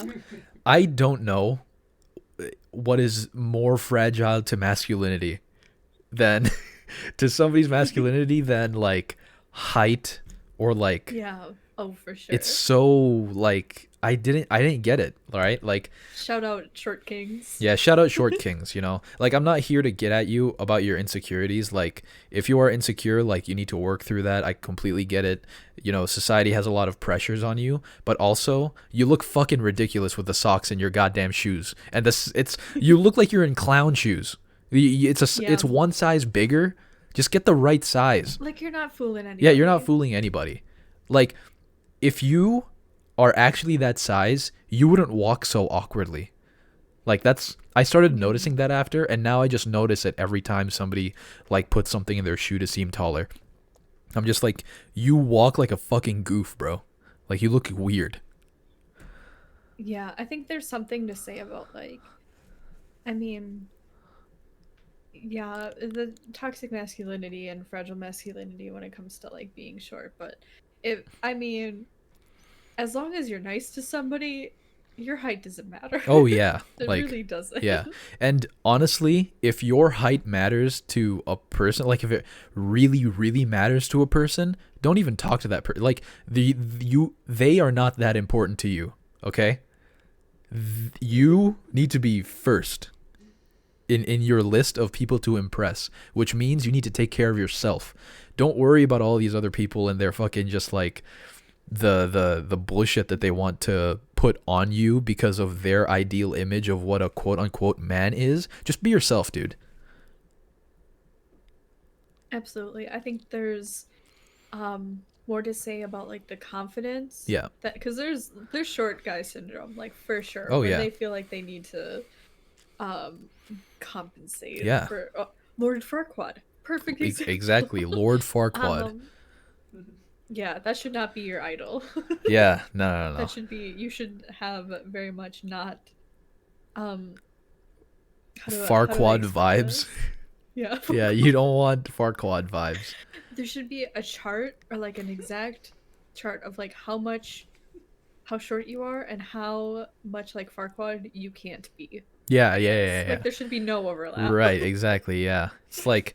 I don't know what is more fragile to masculinity than to somebody's masculinity than like height or like Yeah. Oh, for it's sure. so like I didn't get it, right? Like Shout out Short Kings. yeah, shout out short kings, you know. Like I'm not here to get at you about your insecurities. Like if you are insecure, like you need to work through that. I completely get it. You know, society has a lot of pressures on you, but also you look fucking ridiculous with the socks in your goddamn shoes. And this it's you look like you're in clown shoes. It's Yeah. one size bigger. Just get the right size. Like you're not fooling Yeah, you're not anybody. fooling anybody. Like if you are actually that size, you wouldn't walk so awkwardly. Like that's I started Yeah. noticing that after, and now I just notice it every time somebody like puts something in their shoe to seem taller. I'm just like, you walk like a fucking goof, bro. Like you look weird. Yeah, I think there's something to say about like, I mean, yeah, the toxic masculinity and fragile masculinity when it comes to like being short, but I mean, as long as you're nice to somebody, your height doesn't matter. Oh yeah, It like really doesn't. yeah. And honestly, if your height matters to a person, like if it really really matters to a person, don't even talk to that person. Like they are not that important to you, okay? You need to be first in your list of people to impress, which means you need to take care of yourself. Don't worry about all these other people and their fucking just like the bullshit that they want to put on you because of their ideal image of what a quote unquote man is. Just be yourself, dude. Absolutely. I think there's more to say about like the confidence Yeah. that because there's short guy syndrome, like for sure, Oh where yeah. they feel like they need to um compensate Yeah. for Lord Farquaad. Perfect example. Exactly. Lord Farquaad. um yeah, that should not be your idol. Yeah. No, no, no. That should be you should have very much not um how do I Farquaad explain vibes. this? Yeah. Yeah, you don't want Farquaad vibes. There should be a chart or like an exact chart of like how short you are and how much like Farquaad you can't be. Yeah, I yeah, yeah, guess. yeah. Like Yeah. there should be no overlap. Right, exactly, yeah. It's like,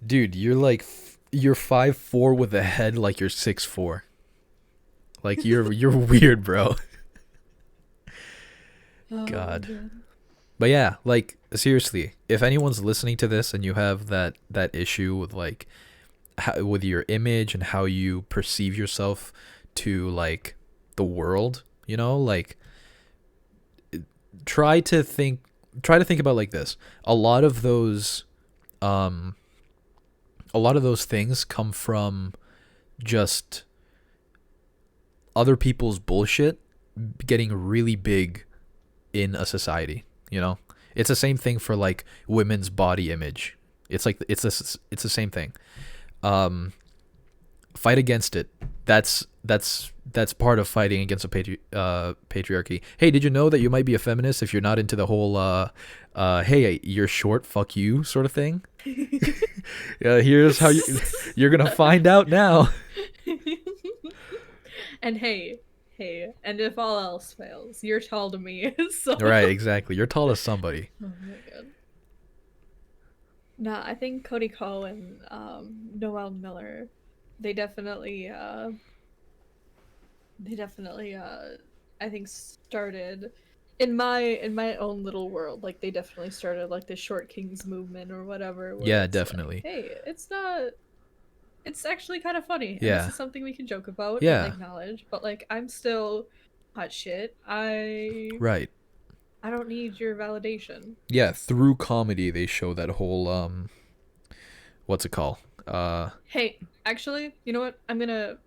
dude, you're like you're 5'4" with a head like you're 6'4". Like you're weird, bro. Oh my God. god. But yeah, like seriously, if anyone's listening to this and you have that issue with like with your image and how you perceive yourself to like the world, you know, like try to think about like this. A lot of those um things come from just other people's bullshit getting really big in a society, you know? It's the same thing for like women's body image. It's like it's the same thing. Fight against it. That's part of fighting against a patriarchy. Hey, did you know that you might be a feminist if you're not into the whole hey, you're short, fuck you sort of thing? Here's how you're going to find out now. And hey, and if all else fails, you're tall to me. So Right, exactly. You're tall as somebody. oh my god. Nah, I think Cody Ko and Noel Miller, they definitely I think started in my own little world, like they definitely started like the Short Kings movement or whatever, where Yeah, it's like, definitely. hey, it's actually kind of funny and this Yeah. is something we can joke about and Yeah. acknowledge, but like I'm still hot shit. Right. I don't need your validation. Yeah, through comedy they show that whole what's it called? Hey, actually, you know what? I'm gonna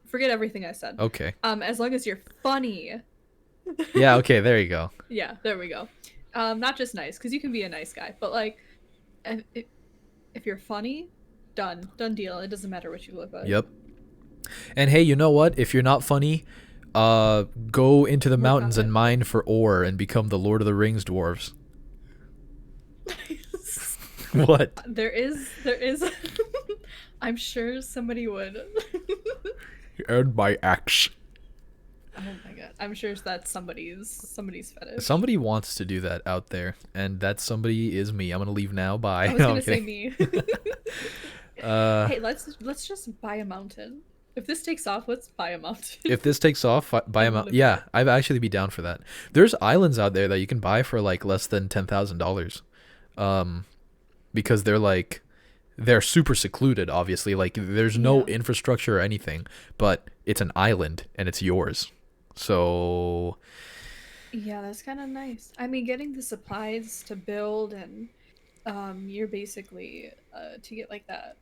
forget everything I said. Okay. As long as you're funny. Yeah, okay, there you go. Yeah, there we go. Not just nice, because you can be a nice guy, but like, if, if you're funny, done deal. It doesn't matter what you look like. Yep. And hey, you know what? If you're not funny, go into the Work on mountains and it. mine for ore and become the Lord of the Rings dwarves. What? There is. I'm sure somebody would. Earned my axe. Oh my god, I'm sure that's somebody's fetish. Somebody wants to do that out there, and that somebody is me. I'm gonna leave now. Bye. I was No, gonna I'm say kidding. me. Hey, let's just buy a mountain. If this takes off, let's buy a mountain If this takes off, buy and them out. live Yeah, there. I'd actually be down for that. There's islands out there that you can buy for like less than $10,000, um, because they're super secluded. Obviously, like there's no Yeah. infrastructure or anything, but it's an island and it's yours. So Yeah, that's kind of nice. I mean, getting the supplies to build and you're basically to get like that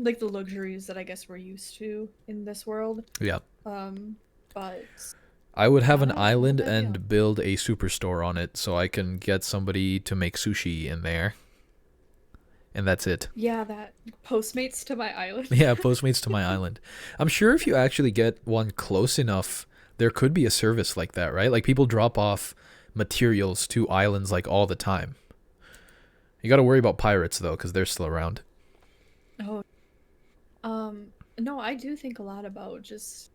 like the luxuries that I guess we're used to in this world. yeah, Um, but I would have an not a island bad deal. and build a superstore on it so I can get somebody to make sushi in there, and that's it. Yeah, that Postmates to my island. Yeah, Postmates to my island. I'm sure if you actually get one close enough, there could be a service like that, right? Like people drop off materials to islands like all the time. You got to worry about pirates though, because they're still around. Oh, no, I do think a lot about just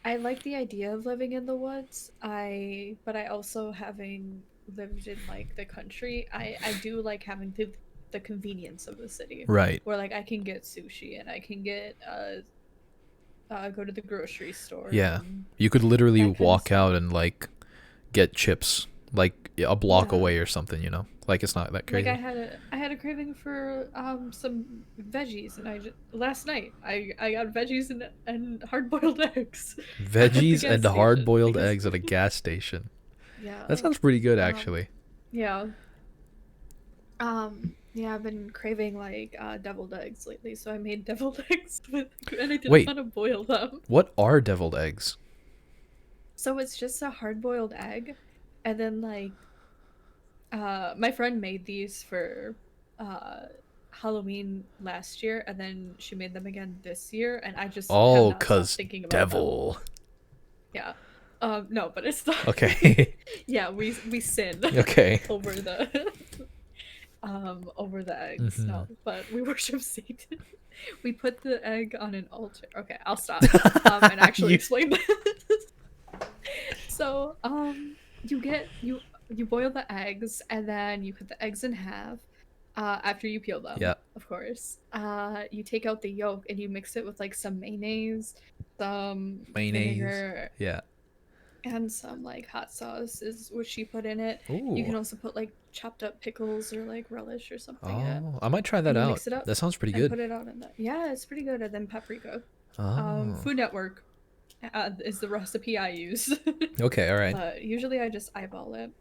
I like the idea of living in the woods. But I also having lived in like the country, I do like having the convenience of the city Right. where like I can get sushi and I can get go to the grocery store Yeah. and You could literally that kind of walk stuff. out and like get chips like a block Yeah. away or something, you know? Like it's not that Like crazy. I had a craving for some veggies and I just last night I got veggies and hard boiled eggs at the Veggies gas and station hard-boiled because eggs at a gas station. That yeah sounds pretty good um actually. yeah yeah I've been craving like deviled eggs lately so I made deviled eggs and I didn't Wait, want to boil them what are deviled eggs? so it's just a hard boiled egg and then like my friend made these for uh Halloween last year and then she made them again this year and I just have Oh, not stopped 'cause thinking about them. devil. Yeah. No, but it's not Okay. yeah, we sin Okay. over the over the eggs. Hmm. No, but we worship Satan. We put the egg on an altar. Okay, I'll stop. And actually You explain this. So, you boil the eggs and then you cut the eggs in half. After you peel them, Yeah, of course. You take out the yolk and you mix it with like some mayonnaise, some mayonnaise. vinegar, Yeah. and some like hot sauce is what she put in it. You Ooh. can also put like chopped up pickles or like relish or something in it, Oh, I might try that and you out. mix it up That sounds pretty and good. put it out in the yeah, it's pretty good. And then paprika. Oh. Food Network is the recipe I use. Okay, all right. But usually I just eyeball it.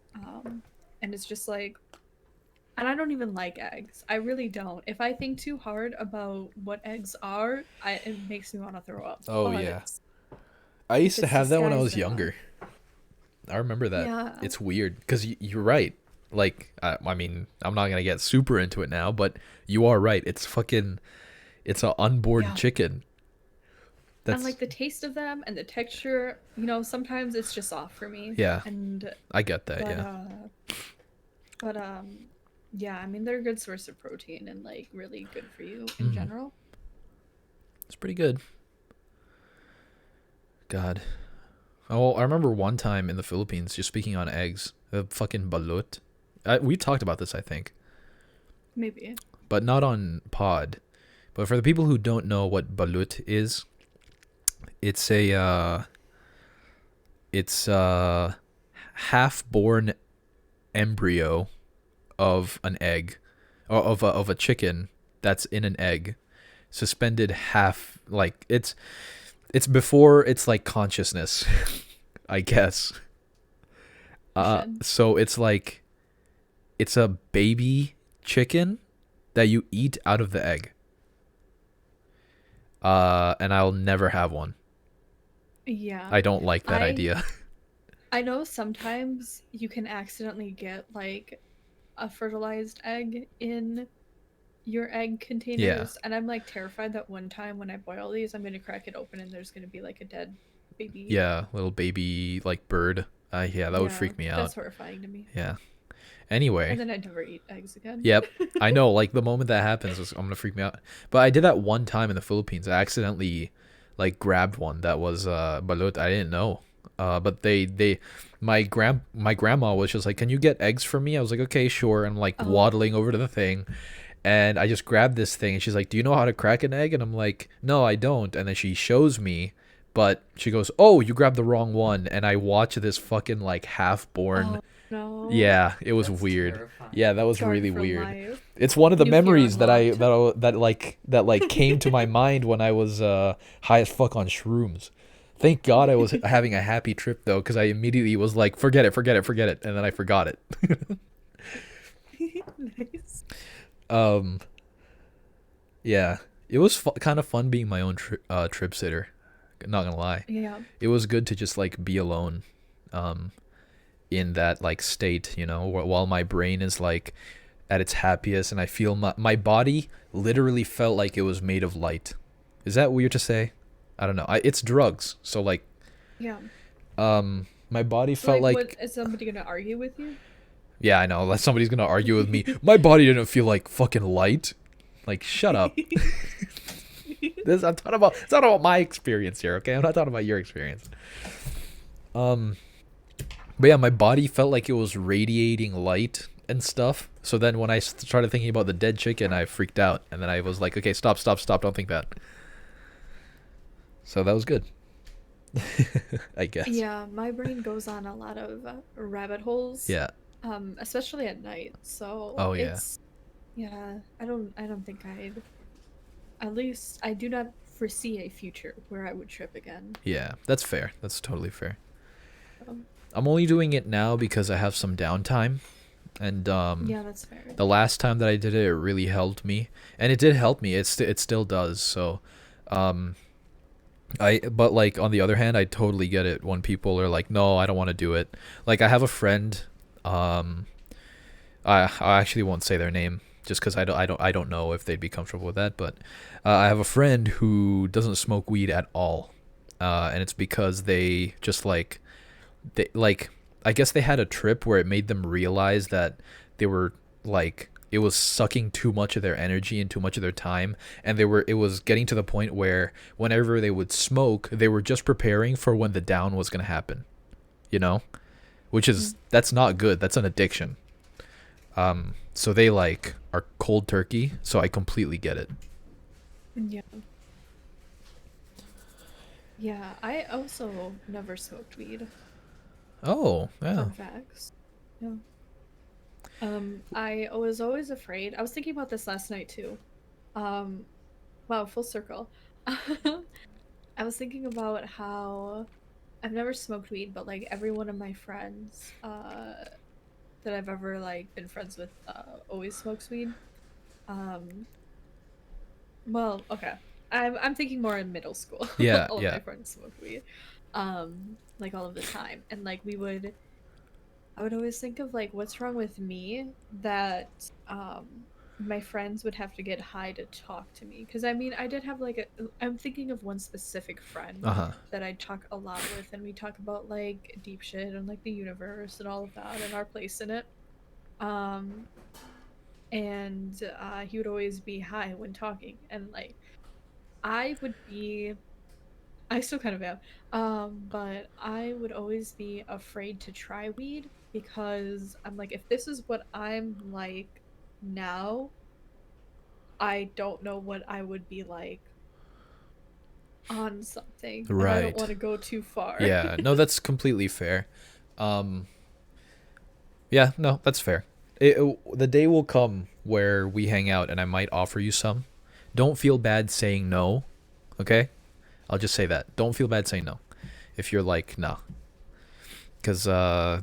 And it's just like, and I don't even like eggs. I really don't. If I think too hard about what eggs are, it makes me want to throw up. Oh But yeah. I used to it's have that when I disguised was enough. younger. I remember that. Yeah. It's weird because you're right. Like, I mean, I'm not gonna get super into it now, but you are right. It's a unborn Yeah. chicken. And That's like the taste of them and the texture, you know, sometimes it's just off for me. yeah. And I get that. but Yeah. but yeah, I mean they're a good source of protein and like really good for you in Mm, general. it's pretty good. God. Oh, I remember one time in the Philippines, just speaking on eggs, the fucking balut. We talked about this, I think, Maybe. but not on pod. But for the people who don't know what balut is, it's a half-born embryo of an egg, or of a chicken that's in an egg, suspended half. Like it's before it's like consciousness, I guess. Should. So it's like it's a baby chicken that you eat out of the egg. And I'll never have one. Yeah. I don't like that I idea. I know sometimes you can accidentally get like a fertilized egg in your egg Yeah. containers, and I'm like terrified that one time when I boil these, I'm gonna crack it open and there's gonna be like a dead baby. Yeah, little baby like bird. Yeah, that would Yeah, freak me out. that's horrifying to me. Yeah. And Anyway, then I'd never eat eggs again. yep. I know, like the moment that happens, I'm gonna freak me out. But I did that one time in the Philippines. I accidentally like grabbed one that was balut. I didn't know. But my grandma was just like, "Can you get eggs for me?" I was like, "Okay, sure." And I'm like Oh, waddling over to the thing, and I just grabbed this thing, and she's like, "Do you know how to crack an egg?" And I'm like, "No, I don't." And then she shows me, but she goes, "Oh, you grabbed the wrong one." And I watch this fucking like half-born. oh no. Yeah, it was That's weird. Yeah, terrifying. that was Scarred really for weird. life. It's one of the New fear memories unlocked. that like came to my mind when I was high as fuck on shrooms. Thank God I was having a happy trip though, because I immediately was like, forget it, forget it, forget it, and then I forgot it. Nice. Um, yeah, it was kind of fun being my own trip sitter. Not gonna lie, Yeah. it was good to just like be alone, um, in that like state, you know, while my brain is like at its happiest, and I feel my body literally felt like it was made of light. Is that weird to say? I don't know. It's drugs, so like, Yeah. my body felt Like, what like, is somebody gonna argue with you? yeah, I know. Like somebody's gonna argue with me. My body didn't feel like fucking light. Like, shut up. I'm talking about. It's not about my experience here, okay? I'm not talking about your experience. Um, but yeah, my body felt like it was radiating light and stuff. So then when I started thinking about the dead chicken, I freaked out, and then I was like, okay, stop, stop, stop! Don't think that. So that was good, I guess. Yeah, my brain goes on a lot of rabbit holes, Yeah. especially at night. So Oh yeah. it's yeah, I don't think I'd at least I do not foresee a future where I would trip again. Yeah. That's fair. That's totally fair. Um, I'm only doing it now because I have some downtime, and yeah, that's fair. the last time that I did it, it really helped me, and it did help me. It still does. So, um, but like on the other hand, I totally get it when people are like, "No, I don't want to do it." Like I have a friend, um, I actually won't say their name just because I don't know if they'd be comfortable with that. But I have a friend who doesn't smoke weed at all, and it's because they like I guess they had a trip where it made them realize that they were like it was sucking too much of their energy and too much of their time, and it was getting to the point where whenever they would smoke, they were just preparing for when the down was going to happen, you know? Which is that's not good. That's an addiction. So they like are cold turkey, so I completely get it. Yeah. Yeah, I also never smoked weed. Oh, yeah. Fun facts. Yeah. I was always afraid. I was thinking about this last night too. Um, wow, full circle. I was thinking about how I've never smoked weed, but like every one of my friends, that I've ever like been friends with, always smokes weed. Um, well, okay. I'm thinking more in middle school. Yeah, All of yeah. my friends smoked weed. Like all of the time. And like I would always think of like what's wrong with me that my friends would have to get high to talk to me. Because I mean, I did have like I'm thinking of one specific friend Uh-huh. that I talk a lot with, and we talk about like deep shit and like the universe and all of that and our place in it. Um, and he would always be high when talking, and like I would be I still kind of am. But I would always be afraid to try weed because I'm like, if this is what I'm like now, I don't know what I would be like on something, and I don't Right. want to go too far. Yeah. No, that's completely fair. Um, yeah, no, that's fair. The day will come where we hang out and I might offer you some. Don't feel bad saying no, okay? I'll just say that. Don't feel bad saying no. If you're like, nah. Because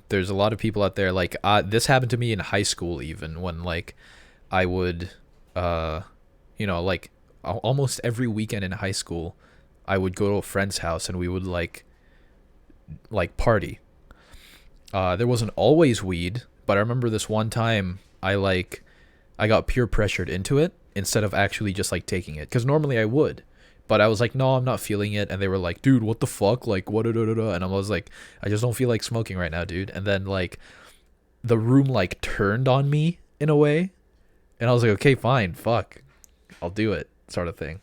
there's a lot of people out there, like, this happened to me in high school even, when, like, I would, uh, like, almost every weekend in high school, I would go to a friend's house and we would, like party. There wasn't always weed, but I remember this one time I got peer pressured into it instead of actually just like taking it, because normally I would, but I was like, no, I'm not feeling it, and they were like, dude, what the fuck, like what, da, da, da, da. And I was like, I just don't feel like smoking right now, dude. And then like the room like turned on me in a way, and I was like, okay, fine, fuck, I'll do it, sort of thing.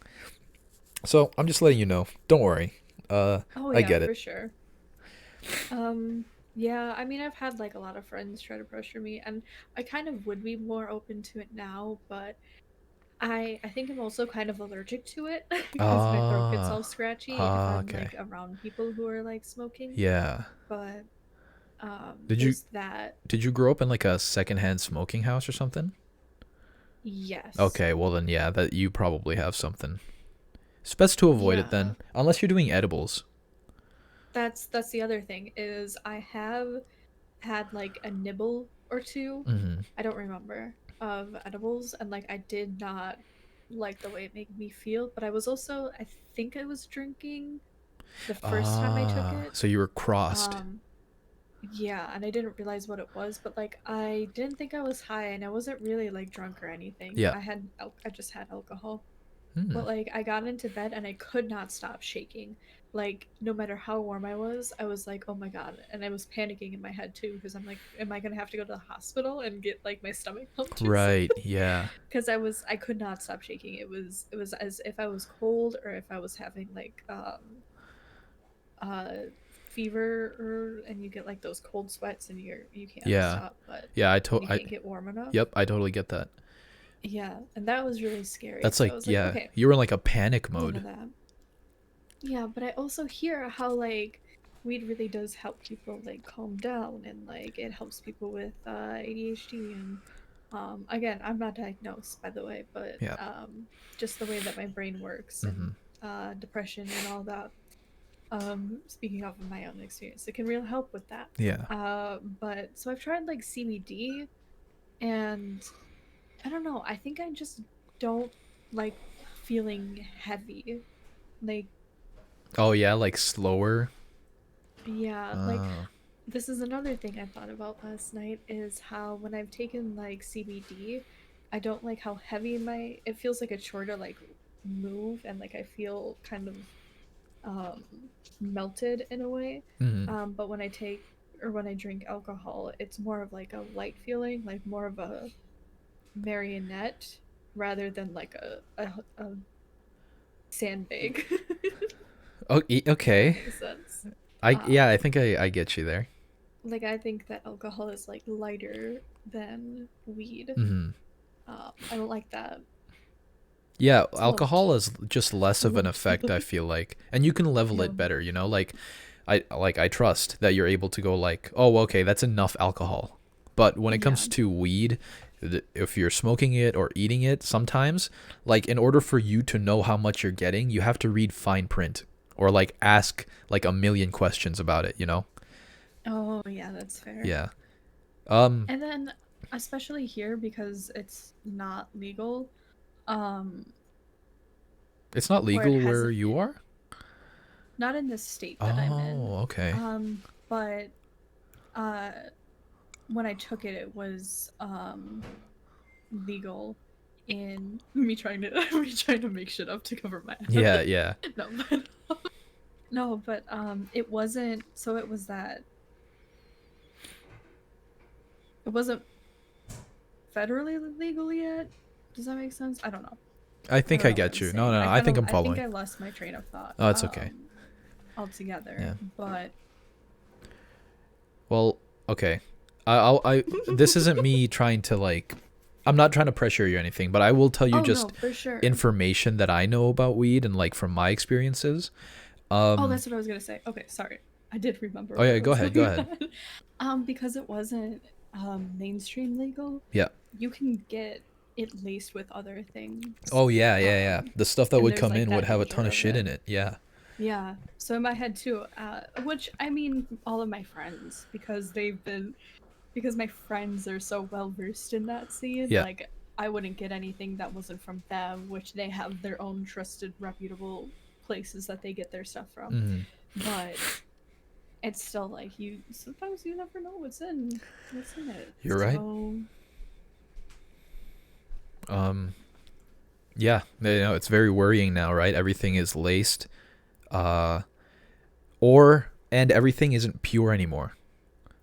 So I'm just letting you know. Don't worry. Oh I yeah, get for it. sure. Yeah, I mean, I've had like a lot of friends try to pressure me, and I kind of would be more open to it now, but I think I'm also kind of allergic to it because my throat gets all Ah, scratchy if ah, I'm okay. like around people who are like smoking. Yeah. But Did you there's that. did you grow up in like a secondhand smoking house or something? Yes. Okay, well then yeah, that you probably have something. It's best to avoid it Yeah. then, unless you're doing edibles. That's the other thing is I have had like a nibble or two. Mm-hmm. I don't remember of edibles, and like I did not like the way it made me feel, but I was also I think I was drinking the first time I took Ah, it. so you were crossed. Um yeah, and I didn't realize what it was, but like I didn't think I was high and I wasn't really like drunk or anything. Yeah. I just had alcohol. Hmm. But like I got into bed and I could not stop shaking. Like no matter how warm I was like, "Oh my God." And I was panicking in my head too because I'm like, "Am I going to have to go to the hospital and get like my stomach pumped or Right. something?" Yeah. Because I could not stop shaking. It was as if I was cold or if I was having like uh fever or and you get like those cold sweats and you can't Yeah. stop, but Yeah. and you can't get warm enough. Yep. I totally get that. Yeah, and that was really scary. That's So I like, was like, yeah, okay, you were in like a panic none mode. of that. Yeah, but I also hear how like weed really does help people like calm down and like it helps people with ADHD and again, I'm not diagnosed by the way, but Yeah. just the way that my brain works Mm-hmm. and depression and all that. Speaking of my own experience, it can really help with that. Yeah. But so I've tried like CBD and I don't know, I think I just don't like feeling heavy. Like Oh yeah, like slower. yeah, like Oh. this is another thing I thought about last night is how when I've taken like CBD, I don't like how heavy my it feels like a chore to like move and like I feel kind of um melted in a way. Mm-hmm. But when I take or when I drink alcohol, it's more of like a light feeling, like more of a marionette rather than like a sandbag. Oh, If that okay. makes sense. Yeah, I Um, think I get you there. like I think that alcohol is like lighter than weed. Mm-hmm. I don't like that Yeah, float. alcohol is just less of an Float effect, I feeling. feel like. And you can level it No. better, you know? I trust that you're able to go like, "Oh, okay, that's enough alcohol." But when it Yeah. comes to weed, if you're smoking it or eating it, sometimes like in order for you to know how much you're getting, you have to read fine print or like ask like a million questions about it, you know? Oh, yeah, that's fair. Yeah. Um And then especially here because it's not legal, um, it's not or it legal where hasn't you been. are? Not in the state that I'm in. Oh, okay. But uh when I took it it was legal in me trying to me trying to make shit up to cover my ass. Yeah, yeah. No, but no, but it wasn't so it wasn't federally legal yet. Does that make sense? I don't know. I I think don't I know what get I'm you. No, saying. no, no, I think I'm I think following. I lost my train of thought Oh, it's okay. altogether. Yeah. But Well, okay. This isn't me trying to like, I'm not trying to pressure you or anything, but I will tell you oh no, just for sure. information that I know about weed and like from my experiences. Oh, Um, that's what I was gonna say. Okay, sorry. I did remember oh what yeah, I go was ahead, go going ahead. on. Because it wasn't mainstream legal, Yeah. you can get it laced with other things. Oh yeah, yeah, yeah. The stuff that And would there's come like in would that have a danger ton of of shit it. in it. Yeah. Yeah. So in my head too, which I mean all of my friends because my friends are so well versed in that scene, Yeah. like I wouldn't get anything that wasn't from them, which they have their own trusted, reputable places that they get their stuff from. Hmm. But it's still like you sometimes you never know what's in it. You're right. So Um, yeah, you know, it's very worrying now, right? Everything is laced, uh, and everything isn't pure anymore.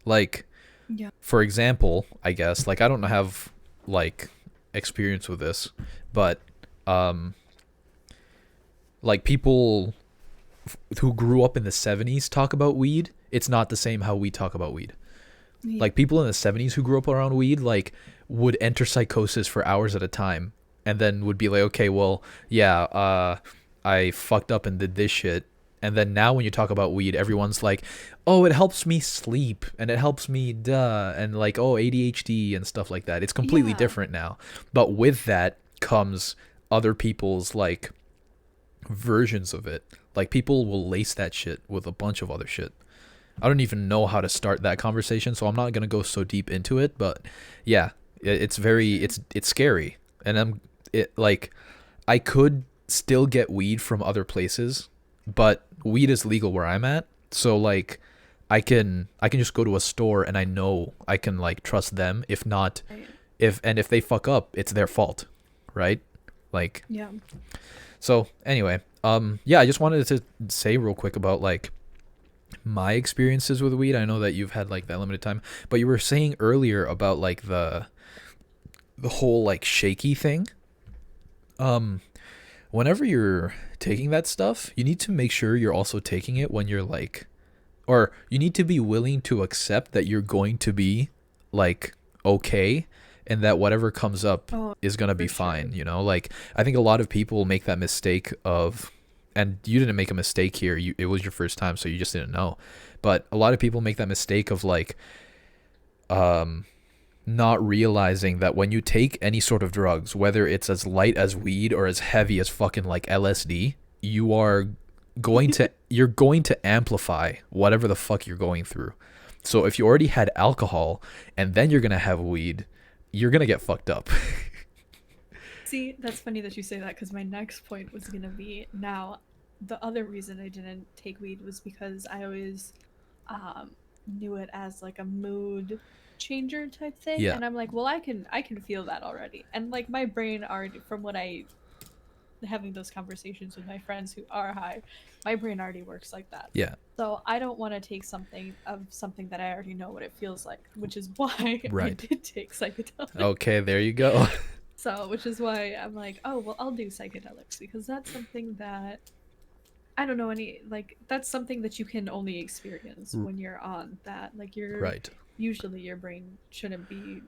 Like, yeah. for example, I guess, like I don't have like experience with this, but um, like people who grew up in the 70s talk about weed, it's not the same how we talk about weed. Yeah. Like people in the 70s who grew up around weed like would enter psychosis for hours at a time and then would be like, okay, well, yeah, I fucked up and did this shit. And then now when you talk about weed, everyone's like, oh, it helps me sleep and it helps me and like, oh, ADHD and stuff like that. It's completely Yeah. different now. But with that comes other people's like versions of it. Like people will lace that shit with a bunch of other shit. I don't even know how to start that conversation, so I'm not gonna go so deep into it. But yeah, it's very it's scary, and it like I could still get weed from other places, but weed is legal where I'm at, so like I can just go to a store and I know I can like trust them. If not, Right. if they fuck up, it's their fault, right? Like Yeah. so anyway, yeah, I just wanted to say real quick about like my experiences with weed. I know that you've had like that limited time, but you were saying earlier about like the whole like shaky thing. Um Whenever you're taking that stuff, you need to make sure you're also taking it when you're like or you need to be willing to accept that you're going to be like okay and that whatever comes up Oh, is going to be for sure. fine, you know? Like I think a lot of people make that mistake of and you didn't make a mistake here. It was your first time so you just didn't know. But a lot of people make that mistake of like um not realizing that when you take any sort of drugs, whether it's as light as weed or as heavy as fucking like LSD, you're going to amplify whatever the fuck you're going through. So if you already had alcohol and then you're going to have weed, you're going to get fucked up. See, that's funny that you say that because my next point was gonna be now. The other reason I didn't take weed was because I always um, knew it as like a mood changer type thing, Yeah. and I'm like, well, I can feel that already, and like my brain already from what I having those conversations with my friends who are high, my brain already works like that. Yeah. So I don't want to take something that I already know what it feels like, which is why I Right. did take psychedelics. Okay, there you go. So, which is why I'm like, oh, well, I'll do psychedelics because that's something that I don't know any like that's something that you can only experience when you're on that. Like you're Right. usually your brain shouldn't be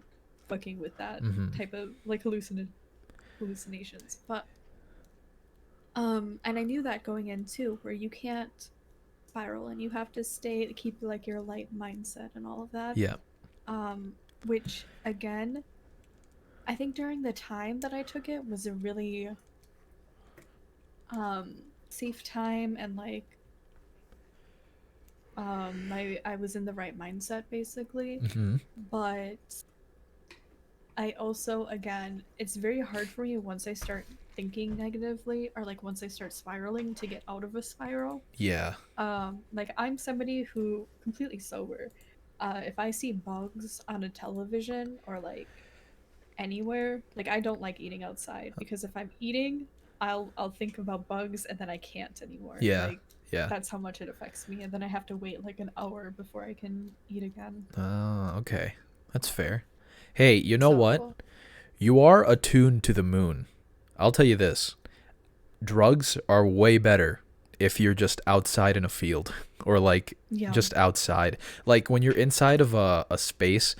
fucking with that Mhm. type of like hallucinations. But and I knew that going in too, where you can't spiral and you have to keep like your light mindset and all of that. Yeah. Um which again, I think during the time that I took it was a really safe time and like I was in the right mindset basically. Mhm. But I also again, it's very hard for me once I start thinking negatively or like once I start spiraling to get out of a spiral. Yeah. Like I'm somebody who completely sober. If I see bugs on a television or like anywhere, like I don't like eating outside because if I'm eating, I'll think about bugs and then I can't anymore. Yeah. Like Yeah. that's how much it affects me and then I have to wait like an hour before I can eat again. Oh, okay. That's fair. Hey, you know what? So, You are attuned to the moon. I'll tell you this. Drugs are way better if you're just outside in a field or like yeah. just outside. Like when you're inside of a space,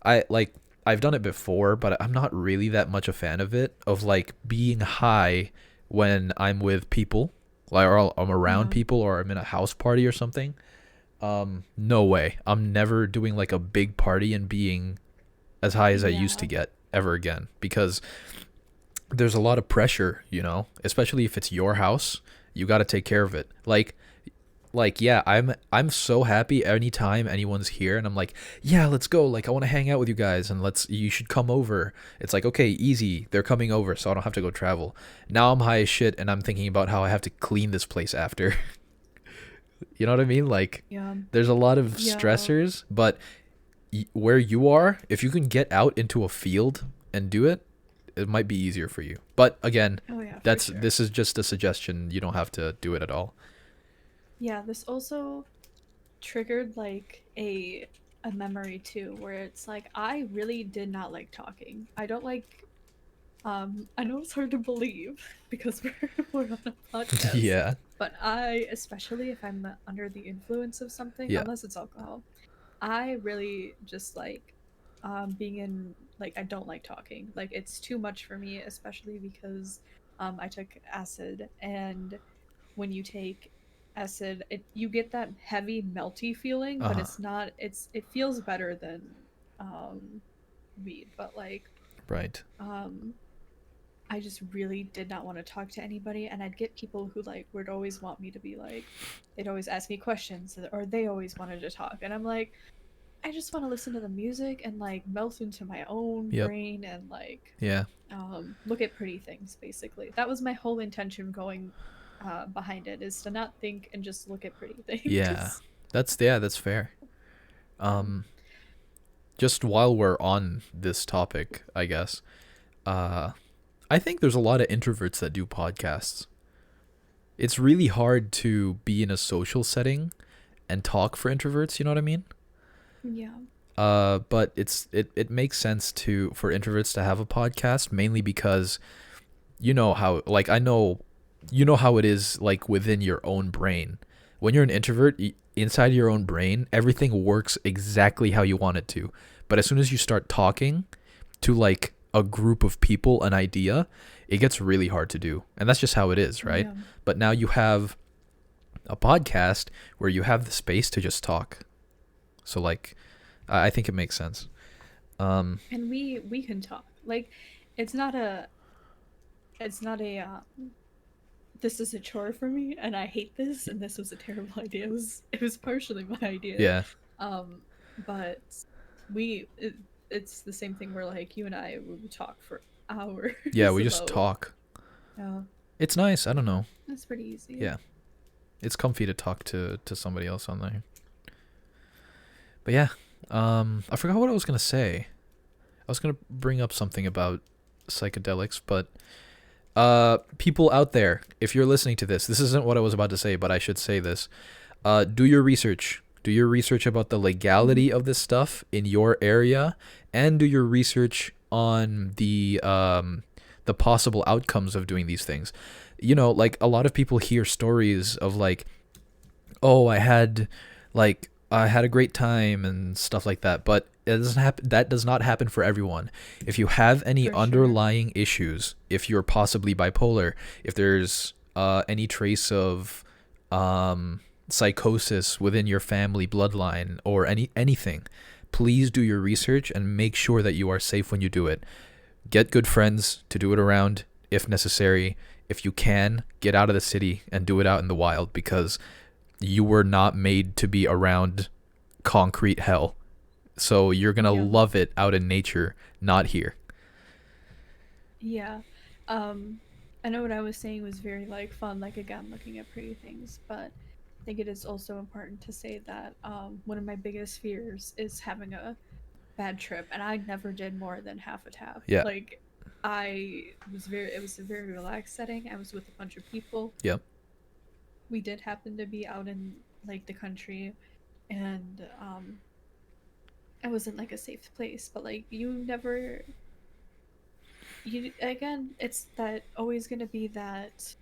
I've done it before, but I'm not really that much a fan of it of like being high when I'm with people, like or I'm around Yeah. people or I'm in a house party or something. No way. I'm never doing like a big party and being as high as I used to Yeah. get ever again because there's a lot of pressure, you know, especially if it's your house. You got to take care of it. Like yeah, I'm so happy anytime anyone's here and I'm like, "Yeah, let's go. Like I want to hang out with you guys and you should come over." It's like, "Okay, easy. They're coming over, so I don't have to go travel." Now I'm high as shit and I'm thinking about how I have to clean this place after. You know what I mean? Like Yeah. there's a lot of Yeah. stressors, but where you are, if you can get out into a field and do it, it might be easier for you. But again, Oh yeah, for that's sure. this is just a suggestion. You don't have to do it at all. Yeah, this also triggered like a memory too where it's like I really did not like talking. I don't like I know it's hard to believe because we're on a podcast, Yeah. but I, especially if I'm under the influence of something, Yeah. unless it's alcohol, I really just like being in like I don't like talking. Like it's too much for me, especially because I took acid, and when you take acid, you get that heavy melty feeling, but Uh-huh. it's not it feels better than um weed, but like Right. um I just really did not want to talk to anybody, and I'd get people who like would always want me to be like, they'd always ask me questions, or they always wanted to talk, and I'm like, I just want to listen to the music and like melt into my own Yep. brain and like Yeah. look at pretty things. Basically, that was my whole intention going behind it, is to not think and just look at pretty Yeah. things. That's fair. Yeah. Um just while we're on this topic, I guess. Uh I think there's a lot of introverts that do podcasts. It's really hard to be in a social setting and talk for introverts, you know what I mean? Yeah. But it makes sense to for introverts to have a podcast, mainly because you know how, like, I know you know how it is, like, within your own brain. When you're an introvert, inside your own brain, everything works exactly how you want it to. But as soon as you start talking to, like, a group of people, an idea, it gets really hard to do. And that's just how it is, right? Yeah. But now you have a podcast where you have the space to just talk. So, like, I think it makes sense. And we can talk. Like it's not a it's not a this is a chore for me and I hate this and this was a terrible idea. It was partially my idea. Yeah. Um but it's the same thing where like you and I would talk for hours Yeah, we just about talk. yeah, It's nice. I don't know. that's pretty easy. Yeah. It's comfy to talk to somebody else on there. But yeah, I forgot what I was gonna say. I was gonna bring up something about psychedelics, but people out there, if you're listening to this isn't what I was about to say, but I should say this. Do your research. Do your research about the legality of this stuff in your area, and do your research on the possible outcomes of doing these things. You know, like, a lot of people hear stories of, like, oh, I had a great time and stuff like that, but it doesn't happen. That does not happen for everyone. If you have any For sure. underlying issues, if you're possibly bipolar, if there's any trace of psychosis within your family bloodline, or anything, please do your research and make sure that you are safe when you do it. Get good friends to do it around if necessary. If you can, get out of the city and do it out in the wild, because you were not made to be around concrete hell. So you're going to Yeah. love it out in nature, not here. Yeah. I know what I was saying was very like fun, like again looking at pretty things, but I think it is also important to say that one of my biggest fears is having a bad trip, and I never did more than half a tap. Yeah. Like it was a very relaxed setting. I was with a bunch of people. Yep. We did happen to be out in like the country, and I was in like a safe place, but like you again, it's that always going to be that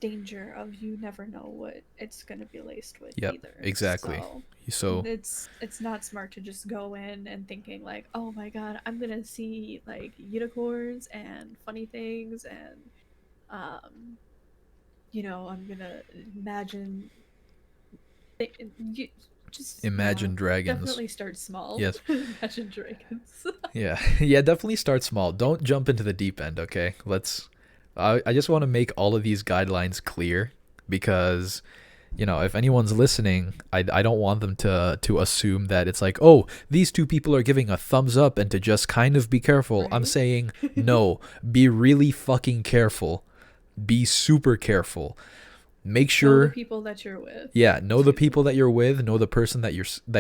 danger of you never know what it's going to be laced with Yep. either. Exactly. So It's not smart to just go in and thinking like, oh my god, I'm gonna see like unicorns and funny things, and um I'm gonna imagine you just imagine dragons. definitely start small. Yes. Imagine dragons. Yeah. Yeah, definitely start small. Don't jump into the deep end, okay? I just want to make all of these guidelines clear, because, you know, if anyone's listening, I don't want them to assume that it's like, oh, these two people are giving a thumbs up and to just kind of be careful. I'm Right. saying, no, be really fucking careful. Be super careful. Make Know sure, the people that you're with. yeah, know the too. people that you're with, know the person that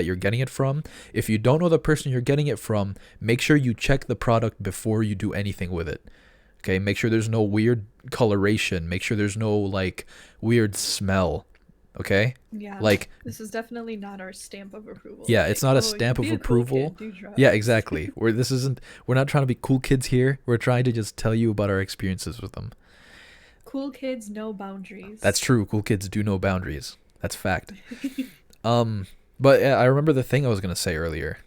you're getting it from. If you don't know the person you're getting it from, make sure you check the product before you do anything with it. Okay, make sure there's no weird coloration, make sure there's no, like, weird smell. Okay? Yeah. Like, This is definitely not our stamp of approval. yeah, Like, it's not a oh, stamp of be a cool approval. kid, do drugs. Yeah, exactly. We're not trying to be cool kids here. We're trying to just tell you about our experiences with them. Cool kids, no boundaries. That's true. Cool kids do know boundaries. That's fact. But yeah, I remember the thing I was gonna say earlier.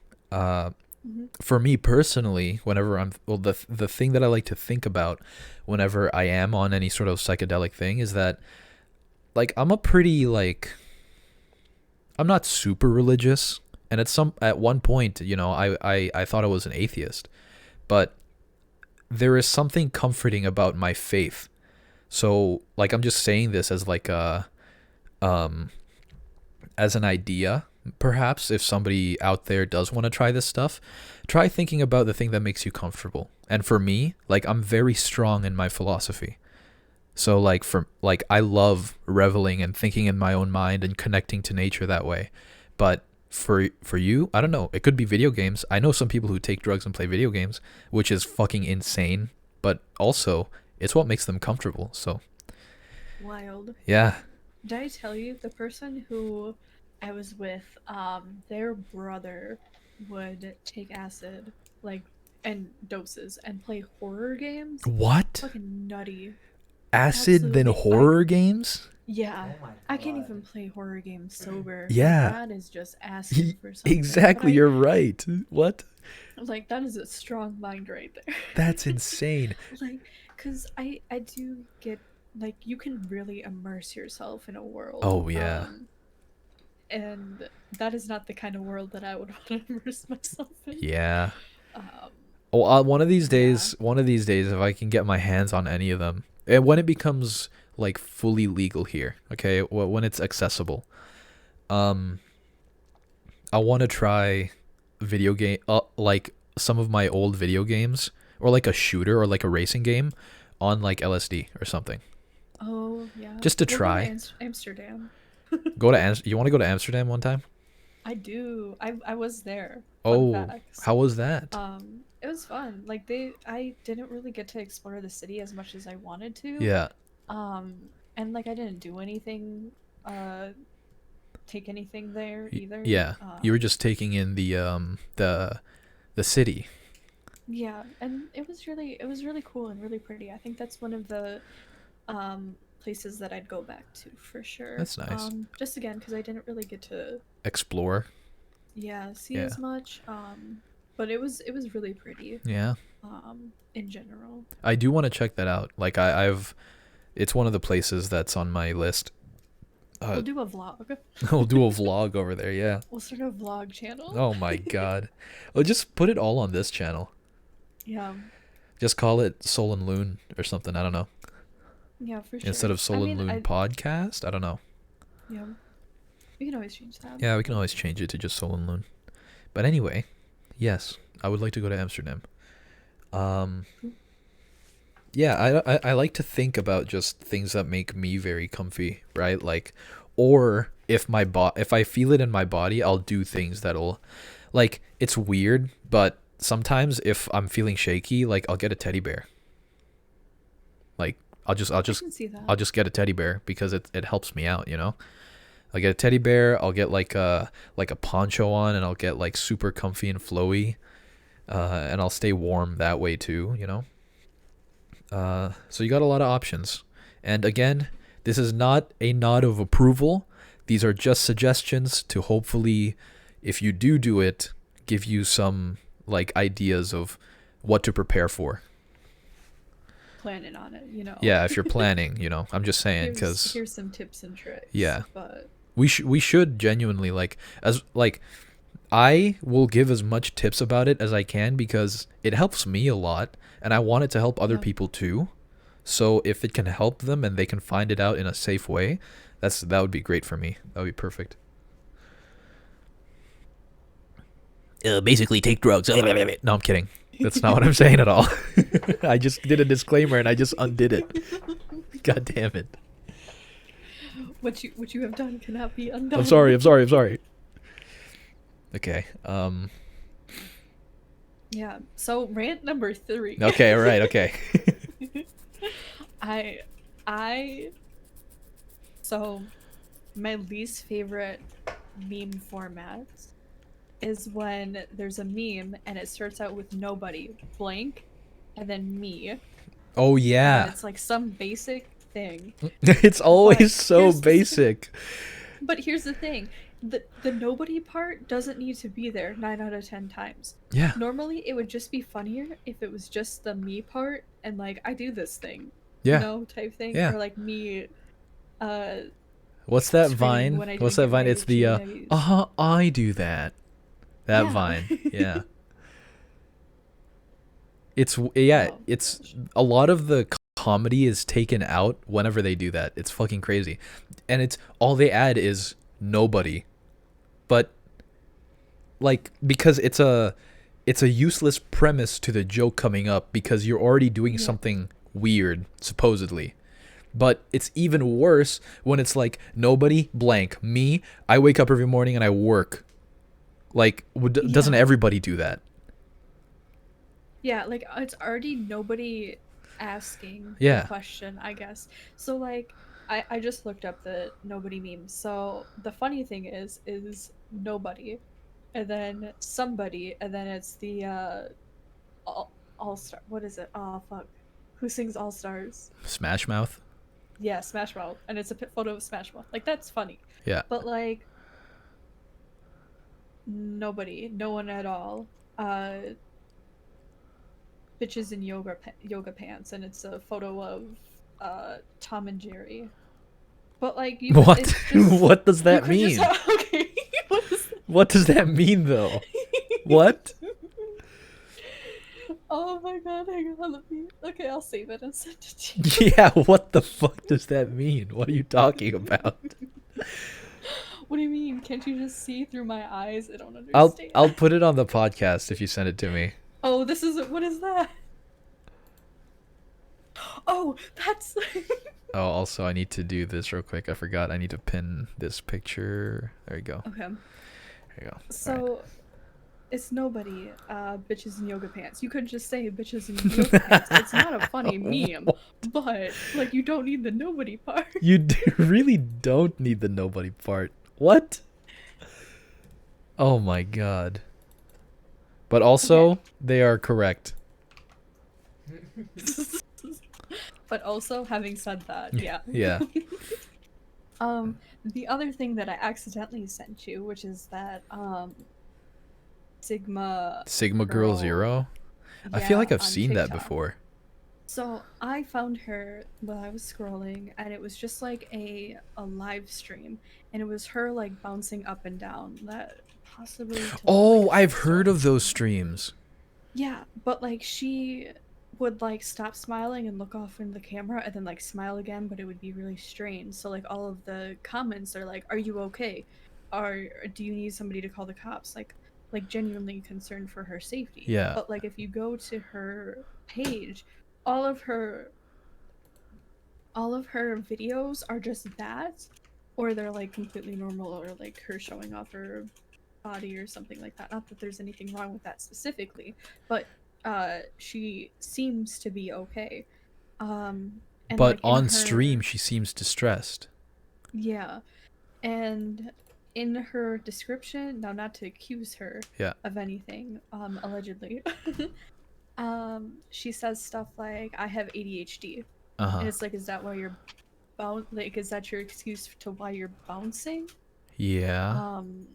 For me personally, whenever the thing that I like to think about whenever I am on any sort of psychedelic thing is that, like, I'm not super religious, and at one point, I thought I was an atheist, but there is something comforting about my faith. So, like, I'm just saying this as like um as an idea. Perhaps if somebody out there does want to try this stuff, try thinking about the thing that makes you comfortable. And for me, like, I'm very strong in my philosophy. So, I love reveling and thinking in my own mind and connecting to nature that way. But for you, I don't know. It could be video games. I know some people who take drugs and play video games, which is fucking insane. But also, it's what makes them comfortable. So, Wild. yeah. Did I tell you the person who I was with, their brother would take acid, like, and doses and play horror games? What? Fucking nutty. Acid than Absolutely. horror games? Yeah. Oh my I can't God. even play horror games sober. Yeah. Like, that is just asking for something. Exactly, But you're right. What? like, that is a strong mind right there. That's insane. Like, because I do get, like, you can really immerse yourself in a world. Oh, yeah. And that is not the kind of world that I would want to immerse myself in. Yeah. Um, One of these days, if I can get my hands on any of them, and when it becomes like fully legal here, okay, when it's accessible, I want to try video game, like some of my old video games, or like a shooter or like a racing game, on like LSD or something. oh, yeah. Just to We'll go try. Amsterdam. You want to go to Amsterdam one time? I do. I was there. Oh, Fun facts. how was that? It was fun. Like, I didn't really get to explore the city as much as I wanted to. Yeah. And like, I didn't do anything, take anything there either. Yeah. You were just taking in the city. Yeah, and it was really cool and really pretty. I think that's one of the places that I'd go back to for sure. That's nice. Just again because I didn't really get to Explore. see as much. But it was really pretty. Yeah. In general. I do want to check that out. Like, it's one of the places that's on my list. We'll do a vlog. We'll do a vlog over there. Yeah. We'll start a vlog channel. Oh my god. Well, just put it all on this channel. Yeah. Just call it Soul and Lune or something. I don't know. Yeah, for sure. Instead of Soul and Lune podcast. I don't know. Yeah. We can always change that. Yeah, we can always change it to just Soul and Lune. But anyway, yes, I would like to go to Amsterdam. Yeah, I like to think about just things that make me very comfy, right? Like, or if I feel it in my body, I'll do things that'll, like, it's weird, but sometimes if I'm feeling shaky, like, I'll get a teddy bear. Like, I'll just I can see that. I'll just get a teddy bear because it helps me out, you know? I'll get a teddy bear, I'll get like a poncho on, and I'll get like super comfy and flowy. And I'll stay warm that way too, you know? So you got a lot of options. And again, this is not a nod of approval. These are just suggestions to hopefully, if you do it, give you some like ideas of what to prepare for. Planning on it, you know. Yeah, if you're planning, you know, I'm just saying because here's some tips and tricks. Yeah, but we should genuinely I will give as much tips about it as I can because it helps me a lot and I want it to help other people too. So if it can help them and they can find it out in a safe way, that would be great for me. That would be perfect. Basically take drugs. No, I'm kidding. That's not what I'm saying at all. I just did a disclaimer and I just undid it. God damn it. What you have done cannot be undone. I'm sorry. Okay. Yeah. So rant number 3. Okay. All right. Okay. So my least favorite meme format is when there's a meme and it starts out with nobody, blank, and then me, Oh and yeah. it's like some basic thing. It's But always so here's the basic. but here's the thing. The nobody part doesn't need to be there 9 out of 10 times. Yeah. Normally it would just be funnier if it was just the me part and like I do this thing, Yeah. type thing, Yeah. or like me uh What's that screaming Vine? when I What's didn't that get Vine? my It's the achievement Emmys. I do that. That Yeah. Vine. Yeah. Yeah, Oh it's gosh. a lot of the comedy is taken out whenever they do that. It's fucking crazy. And it's all they add is nobody. But like because it's a useless premise to the joke coming up because you're already doing Yeah. something weird supposedly. But it's even worse when it's like nobody blank me. I wake up every morning and I work. Like doesn't Yeah. everybody do that? Yeah, like it's already nobody asking the Yeah. question, I guess. So like I just looked up the nobody meme. So the funny thing is nobody and then somebody and then it's the all star, what is it? Oh fuck. Who sings All Stars? Smash Mouth. Yeah, Smash Mouth. And it's a photo of Smash Mouth. Like that's funny. Yeah. But like nobody, no one at all. Bitches in yoga pants, and it's a photo of Tom and Jerry. But like you could, What? it's just What does you that could just mean? have okay. What is What does that mean though? that? What? Oh my god, hang on, let me. Okay, I'll save it and send it to Yeah, what the fuck does that mean? What are you talking about? you. What do you mean? Can't you just see through my eyes? I don't I'll understand. I'll put it on the podcast if you send it to me. Oh, this is what is that? Oh, that's Oh, also I need to do this real quick. I forgot. I need to pin this picture. There you go. okay. There you go. All right. So it's nobody, bitches in yoga pants. You could just say bitches in yoga pants. It's not a funny meme, but like you don't need the nobody part. You really don't need the nobody part. What? Oh my god. But also, Okay. they are correct. But also, having said that, yeah. Yeah. The other thing that I accidentally sent you, which is that Sigma Sigma Girl girl, Zero. I feel like yeah, I've on seen that TikTok. before. So I found her while I was scrolling, and it was just like a live stream, and it was her like bouncing up and down, that possibly to look like Oh, a I've sex heard toy. of those streams. Yeah, but like she would like stop smiling and look off in the camera and then like smile again, but it would be really strange. So like all of the comments are like, "Are you okay? Or do you need somebody to call the cops?" Like genuinely concerned for her safety. Yeah. But like if you go to her page, all of her all of her videos are just that, or they're like completely normal, or like her showing off her body or something like that. Not that there's anything wrong with that specifically, but she seems to be okay. And But like in on stream, her, she seems distressed. yeah, and in her description, now not to accuse her Yeah. of anything, allegedly, she says stuff like, "I have ADHD," Uh and huh. it's like, is that why you're like, is that your excuse to why you're bouncing? Yeah. Um,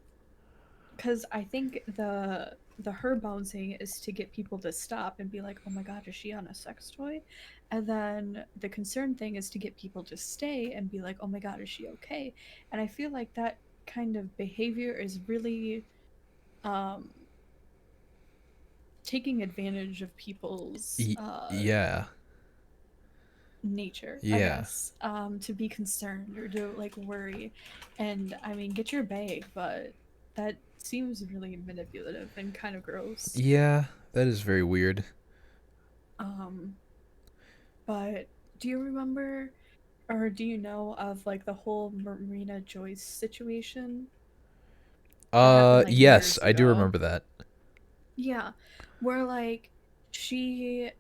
because I think the her bouncing is to get people to stop and be like, "Oh my god, is she on a sex toy?" And then the concern thing is to get people to stay and be like, "Oh my god, is she okay?" And I feel like that kind of behavior is really um taking advantage of people's Yeah. nature, I Yeah. guess, to be concerned or to like worry. And I mean, get your bag, but that seems really manipulative and kind of gross. Yeah. That is very weird. Um, but do you remember or do you know of like the whole Marina Joyce situation that happened like Yes, years I do ago? remember that. Yeah, where like she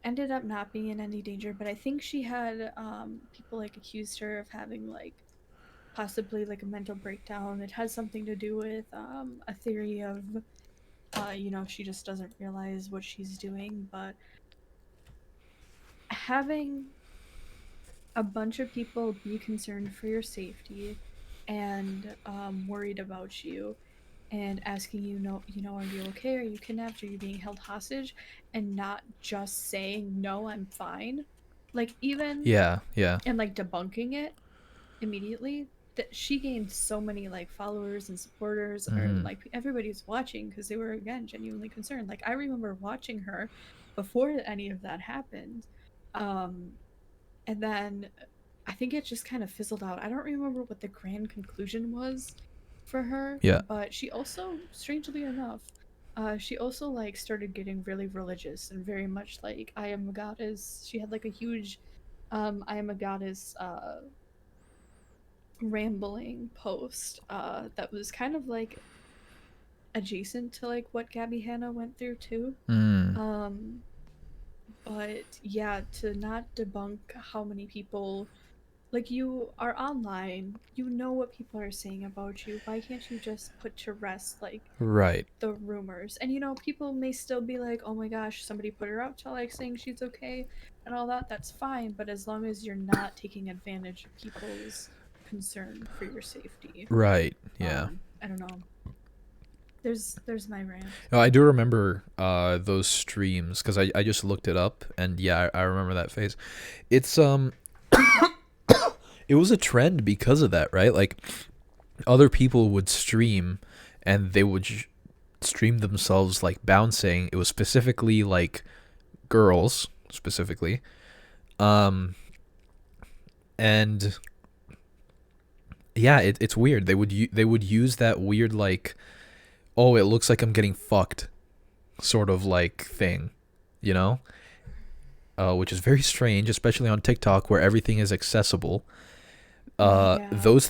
ended up not being in any danger, but I think she had people like accused her of having like possibly like a mental breakdown. It has something to do with a theory of, she just doesn't realize what she's doing. But having a bunch of people be concerned for your safety and worried about you and asking you, are you okay? Are you kidnapped? Are you being held hostage? And not just saying, no, I'm fine. Like, even, Yeah, yeah. and like debunking it immediately, that she gained so many like followers and supporters, or Mm-hmm. like everybody was watching because they were, again, genuinely concerned. Like, I remember watching her before any of that happened. Um, and then I think it just kind of fizzled out. I don't remember what the grand conclusion was for her, Yeah. but she also, strangely enough, she also like started getting really religious and very much like I am a goddess. She had like a huge I am a goddess rambling post that was kind of like adjacent to like what Gabby Hanna went through too. Mm. Um but yeah, to not debunk how many people, like, you are online, you know what people are saying about you. Why can't you just put to rest like Right. the rumors? And people may still be like, oh my gosh, somebody put her out to like saying she's okay and all that. That's fine, but as long as you're not taking advantage of people's concern for your safety. Right. Yeah. I don't know. There's my rant. I do remember those streams because I just looked it up, and yeah, I remember that phase. It's it was a trend because of that, right? Like, other people would stream, and they would stream themselves like bouncing. It was specifically like girls, specifically, um, and yeah, it's weird. They would use that weird like, oh, it looks like I'm getting fucked, sort of like thing, you know, which is very strange, especially on TikTok where everything is accessible. Yeah. Those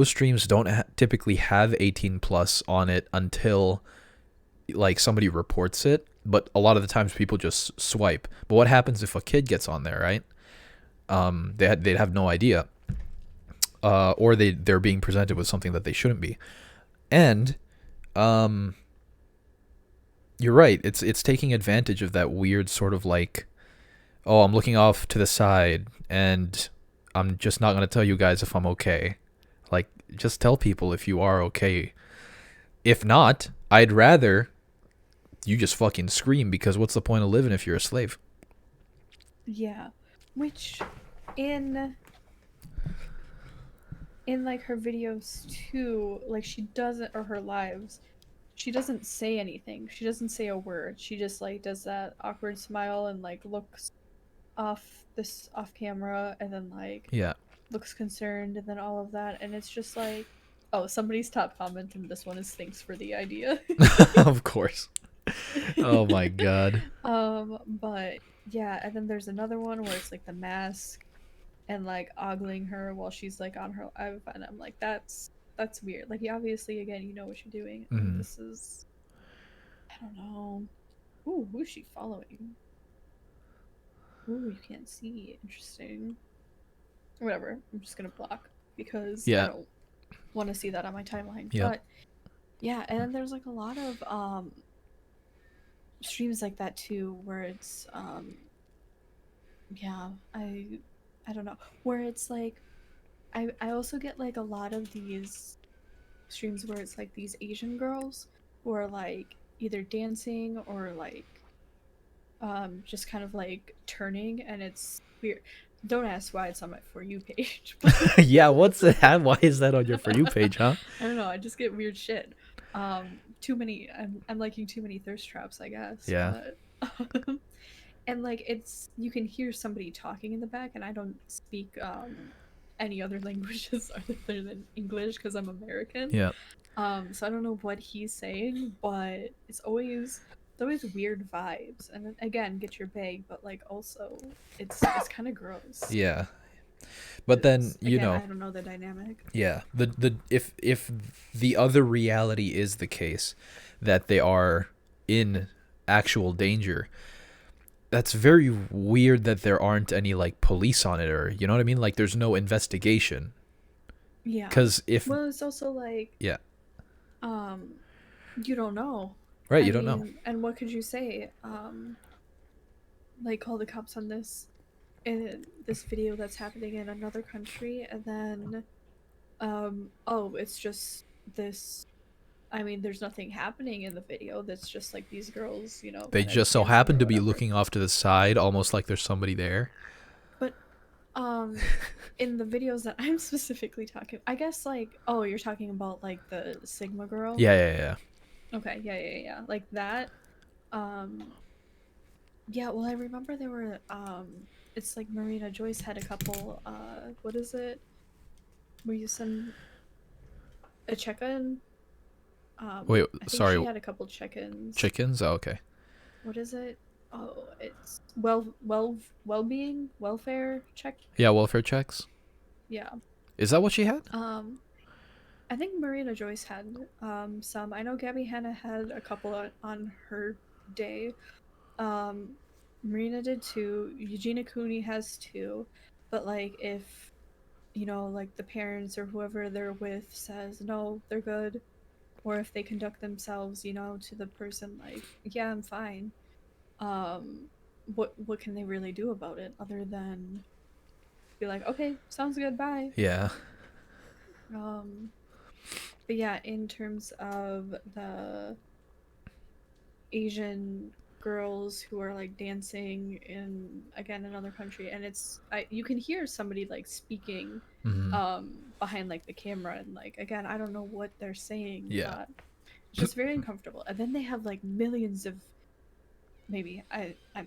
streams don't typically have 18 plus on it until like somebody reports it. But a lot of the times people just swipe. But what happens if a kid gets on there, right? They'd have no idea, or they're being presented with something that they shouldn't be. And um, you're right. It's taking advantage of that weird sort of like, oh, I'm looking off to the side and I'm just not going to tell you guys if I'm okay. Like, just tell people if you are okay. If not, I'd rather you just fucking scream, because what's the point of living if you're a slave? Yeah. Which in like her videos too, like she doesn't, or her lives, she doesn't say anything. She doesn't say a word. She just like does that awkward smile and like looks off camera, and then like Yeah. looks concerned, and then all of that, and it's just like, oh, somebody's top comment in this one is thanks for the idea. Of course. Oh my god. But yeah, and then there's another one where it's like the mask and like ogling her while she's like on her live, and I'm like, that's weird. Like, you obviously, again, you know what you're doing. And Mm. this is, I don't know. Ooh, who's she following? Ooh, you can't see. Interesting. Whatever. I'm just gonna block because I Yeah. don't want to see that on my timeline. Yep. But yeah, and then there's like a lot of streams like that too, where it's yeah, I don't know, where it's like I also get like a lot of these streams where it's like these Asian girls who are like either dancing or like just kind of like turning, and it's weird. Don't ask why it's on my For You page. Yeah, what's that? Why is that on your For You page, huh? I don't know, I just get weird shit. Too many, I'm liking too many thirst traps, I guess. Yeah. But and like, it's, you can hear somebody talking in the back, and I don't speak any other languages other than English because I'm American. Yeah. So I don't know what he's saying, but it's always weird vibes. And then, again, get your bag, but like also it's kind of gross. Yeah. But then, you Again, know, I don't know the dynamic. yeah, the if the other reality is the case, that they are in actual danger, that's very weird that there aren't any like police on it, or you know what I mean? Like, there's no investigation. Yeah. Because if Well, it's also like, yeah, um, you don't know. right, I you don't know. mean, and what could you say? Like call the cops on this in this video that's happening in another country, and then, oh, it's just this. I mean, there's nothing happening in the video. That's just like these girls, They kind of just so dancing happen or to be whatever. looking off to the side, almost like there's somebody there. But in the videos that I'm specifically talking, I guess like, oh, you're talking about like the Sigma girl. Yeah, yeah, yeah. Okay, yeah. Like that. Um, yeah, well, I remember there were it's like Marina Joyce had a couple what is it? Where you send a check-in? Wait, I think she sorry, had a couple check-ins. chickens? Oh, okay. What is it? Oh, it's well-being, welfare check. Yeah, welfare checks. Yeah. Is that what she had? Um I think Marina Joyce had some. I know Gabby Hanna had a couple on her day. Um, Marina did too. Eugenia Cooney has two. But like if like the parents or whoever they're with says no, they're good, or if they conduct themselves, to the person like, yeah, I'm fine. Um, what can they really do about it other than be like, okay, sounds good, bye. Yeah. Um, but yeah, in terms of the Asian girls who are like dancing in again another country, and you can hear somebody like speaking Hmm. behind like the camera, and like again I don't know what they're saying, Yeah. but it's just very uncomfortable. And then they have like millions of, maybe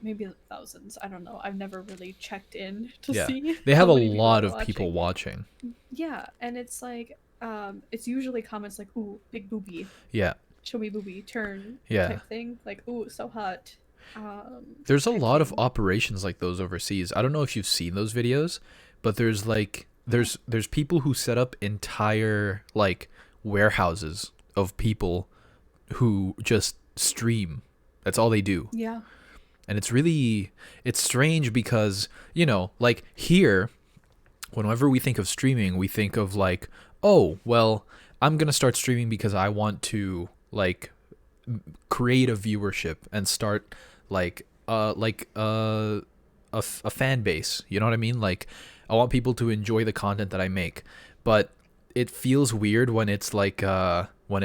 maybe thousands, I don't know, I've never really checked in to Yeah. see They have how a many people lot are of people watching. watching. Yeah, and it's like it's usually comments like, ooh, big boobie, Yeah. show me booby, turn Yeah. type thing, like, ooh, so hot, There's a type lot of thing. operations like those overseas. I don't know if you've seen those videos, but there's like No. there's people who set up entire like warehouses of people who just stream. That's all they do. Yeah. And it's strange because, like here, whenever we think of streaming, we think of like, oh, well, I'm going to start streaming because I want to like create a viewership and start like a fan base. You know what I mean? Like I want people to enjoy the content that I make. But it feels weird when it's like I'm going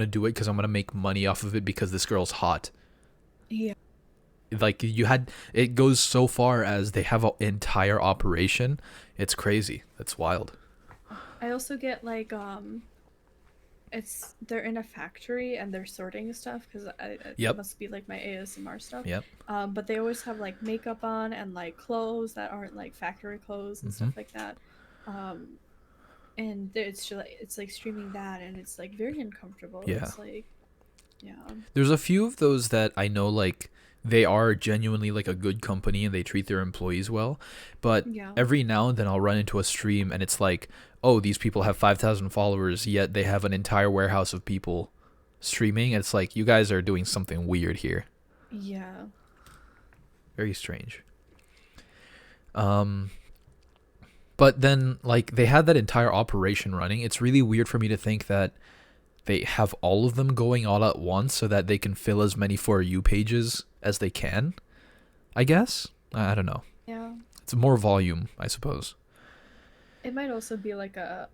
to do it cuz I'm going to make money off of it because this girl's hot. Yeah. Like it goes so far as they have an entire operation. It's crazy. That's wild. I also get like they're in a factory and they're sorting stuff because it Yep. must be like my ASMR stuff. Yep. But they always have like makeup on and like clothes that aren't like factory clothes and Hmm. stuff like that. Um, and it's like streaming that, and it's like very uncomfortable. Yeah. It's like, yeah. There's a few of those that I know, like they are genuinely like a good company and they treat their employees well, but Yeah. every now and then I'll run into a stream and it's like, oh, these people have 5,000 followers, yet they have an entire warehouse of people streaming. It's like you guys are doing something weird here. Yeah. Very strange. Um, but then like they had that entire operation running. It's really weird for me to think that they have all of them going all at once so that they can fill as many For You pages as they can, I guess. I don't know. Yeah. It's more volume, I suppose. It might also be like a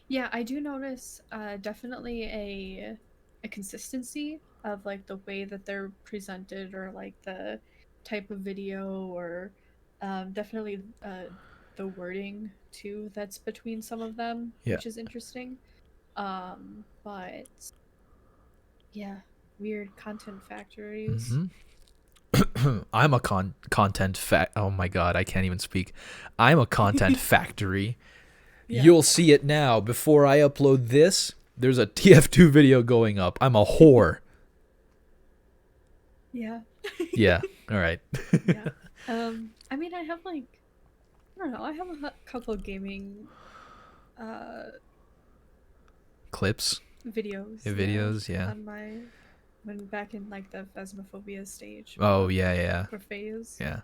yeah, I do notice definitely a consistency of like the way that they're presented, or like the type of video, or definitely the wording too that's between some of them, Yeah. which is interesting. But yeah, weird content factories. Hmm. I'm a content oh my god, I can't even speak. I'm a content factory. Yeah. You'll see it now. Before I upload this, there's a TF2 video going up. I'm a whore. Yeah. Yeah. All right. Yeah. I mean, I have like, I don't know, I have a couple of gaming uh Clips, videos, yeah, videos, yeah. on my, when back in like the Phasmophobia stage, Oh, yeah, yeah. or phase. Yeah.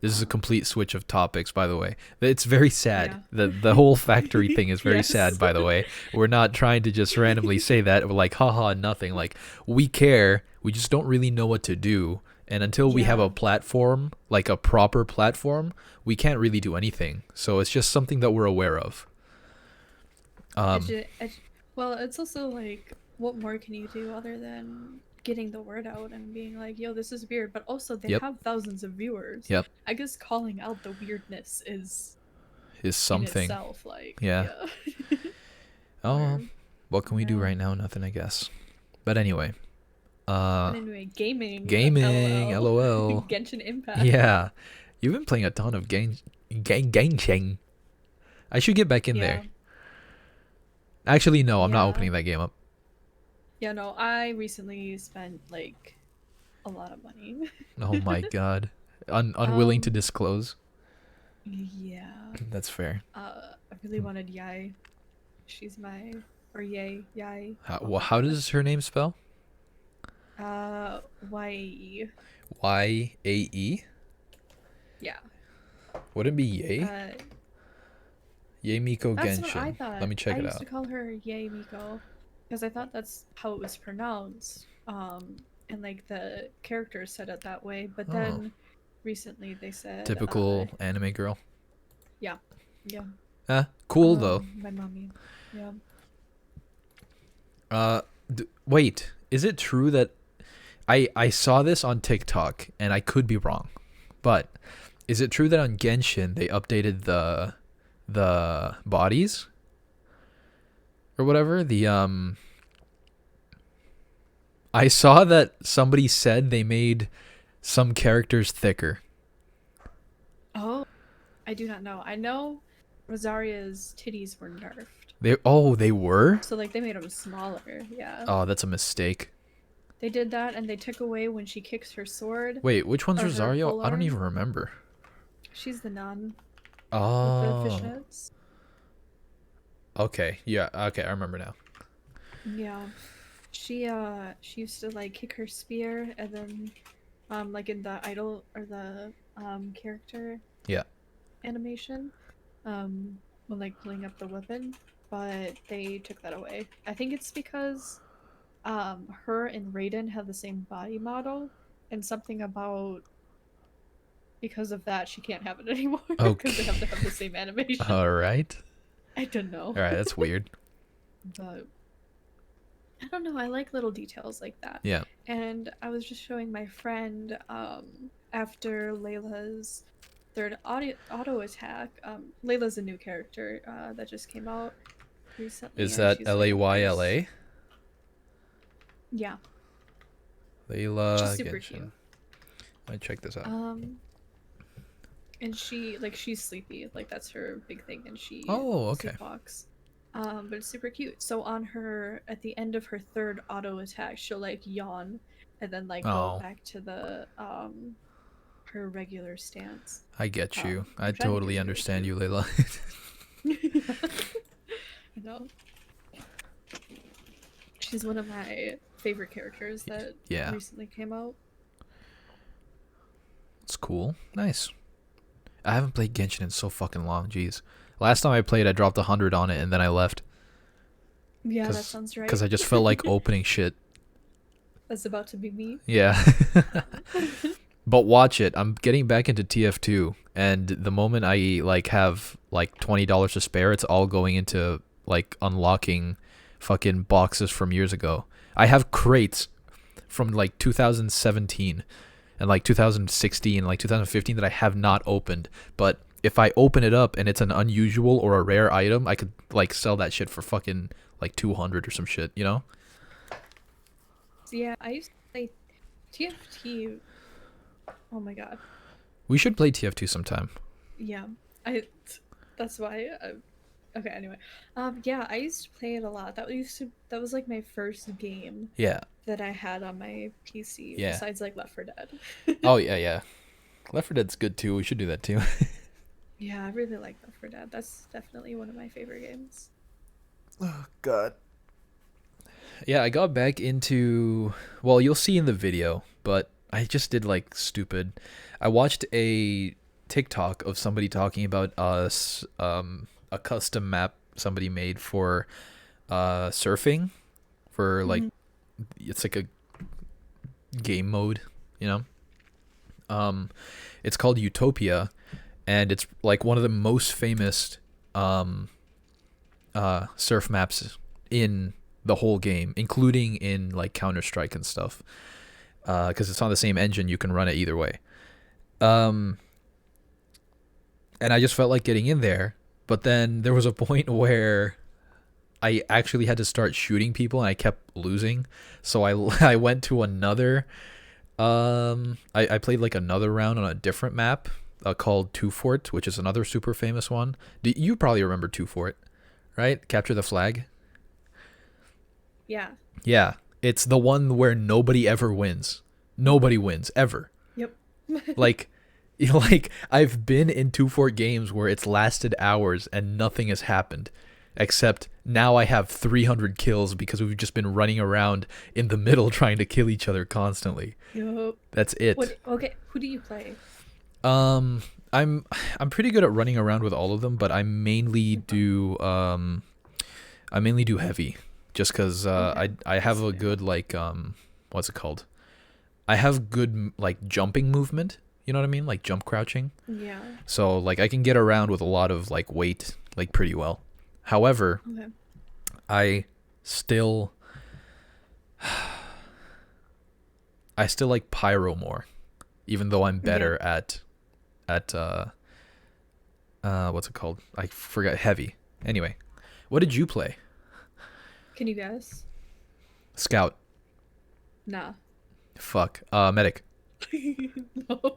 This is a complete switch of topics, by the way. It's very sad. Yeah. The whole factory thing is very Yes. sad, by the way. We're not trying to just randomly say that. We're like, haha, nothing. Like, we care. We just don't really know what to do. And until we have Yeah. a platform, like a proper platform, we can't really do anything. So it's just something that we're aware of. Well, it's also like, what more can you do other than getting the word out and being like, yo, this is weird, but also they Yep. have thousands of viewers. Yep. I guess calling out the weirdness is Is in something. itself like, Yeah. Oh, well, Or- what can we do yeah. right now? Nothing, I guess. But anyway. But anyway, gaming. Gaming, LOL. Genshin Impact. Yeah. You've been playing a ton of Genshin. I should get back in there. Actually, no, I'm not Yeah. opening that game up. Yeah, no, I recently spent like a lot of money. Oh my god. Unwilling to Um, disclose. Yeah. That's fair. I really wanted Yai. She's my Yai. How does her name spell? YAE. Yae? Yeah. Wouldn't it be Yay? Yay Miko That's Genshin. what I thought. Let me check I it used out. to call her Yay Miko because I thought that's how it was pronounced. And like the characters said it that way, but Oh. then recently they said Typical anime girl. yeah. Cool though. My mommy. Yeah. Wait, is it true that I saw this on TikTok and I could be wrong, but is it true that on Genshin they updated the bodies or whatever? I saw that somebody said they made some characters thicker. Oh, I do not know. I know Rosaria's titties were nerfed. They were? So like they made them smaller. Yeah. Oh, that's a mistake. They did that and they took away when she kicks her sword. Wait, which one's Or her Rosario? I don't polearm? even remember. She's the nun with the Oh, fishnets. okay. Yeah, okay, I remember now. Yeah. She used to like kick her spear and then like in the idol or the character Yeah. animation when like pulling up the weapon, but they took that away. I think it's because her and Raiden have the same body model and something about because of that she can't have it anymore because they have to have the same animation. All right. I don't know. All right, that's weird. But I don't know, I like little details like that. Yeah. And I was just showing my friend after Layla's third auto attack. Layla's a new character that just came out recently. Is and that she's really Layla? nice. Yeah. Layla She's super Genshin. cute. Let me check this out. And she's sleepy, like that's her big thing, and she Oh, okay. sleepwalks. But it's super cute. So on her at the end of her third auto attack, she'll like yawn and then like go Oh. back to the her regular stance. I get you. I which I think totally is really understand you, cute. Layla. I know. She's one of my favorite characters that Yeah. recently came out. It's cool. Nice. I haven't played Genshin in so fucking long. Jeez. Last time I played, I dropped 100 on it and then I left Yeah, that 'Cause- sounds right. because I just felt like opening shit. That's about to be me. Yeah. But watch it. I'm getting back into TF2, and the moment I like have like $20 to spare, it's all going into like unlocking fucking boxes from years ago. I have crates from like 2017 and like 2016 and like 2015 that I have not opened, but if I open it up and it's an unusual or a rare item, I could like sell that shit for fucking like 200 or some shit, you know? So yeah, I used to play TFT. Oh my god. We should play TF2 sometime. Yeah. That's why okay, anyway. Yeah, I used to play it a lot. That was like my first game Yeah. that I had on my PC Yeah. besides like Left 4 Dead. Oh yeah, yeah. Left 4 Dead's good too. We should do that too. Yeah, I really like Left 4 Dead. That's definitely one of my favorite games. Oh god. Yeah, I got back into, well, you'll see in the video, but I just did like stupid. I watched a TikTok of somebody talking about a custom map somebody made for surfing for like Mhm. it's like a game mode, you know. Um, it's called Utopia, and it's like one of the most famous um surf maps in the whole game, including in like Counter Strike and stuff. Because it's on the same engine, you can run it either way. Um, and I just felt like getting in there, but then there was a point where I actually had to start shooting people, and I kept losing. So I went to another. I played like another round on a different map called Two Fort, which is another super famous one. You probably remember Two Fort, right? Capture the flag. Yeah. Yeah, it's the one where nobody ever wins. Nobody wins ever. Yep. Like, you know, like I've been in Two Fort games where it's lasted hours and nothing has happened, except now I have 300 kills because we've just been running around in the middle trying to kill each other constantly. Yep. That's it. What? Okay. Who do you play? Um, I'm pretty good at running around with all of them, but I mainly do heavy, just because Okay. I have That's a fair. good like what's it called? I have good like jumping movement. You know what I mean? Like jump crouching. Yeah. So like I can get around with a lot of like weight like pretty well. However, Okay. I still I still like pyro more, even though I'm Yeah. better at what's it called? I forgot heavy. Anyway, what did you play? Can you guess? Scout. Nah. Fuck. Medic. No.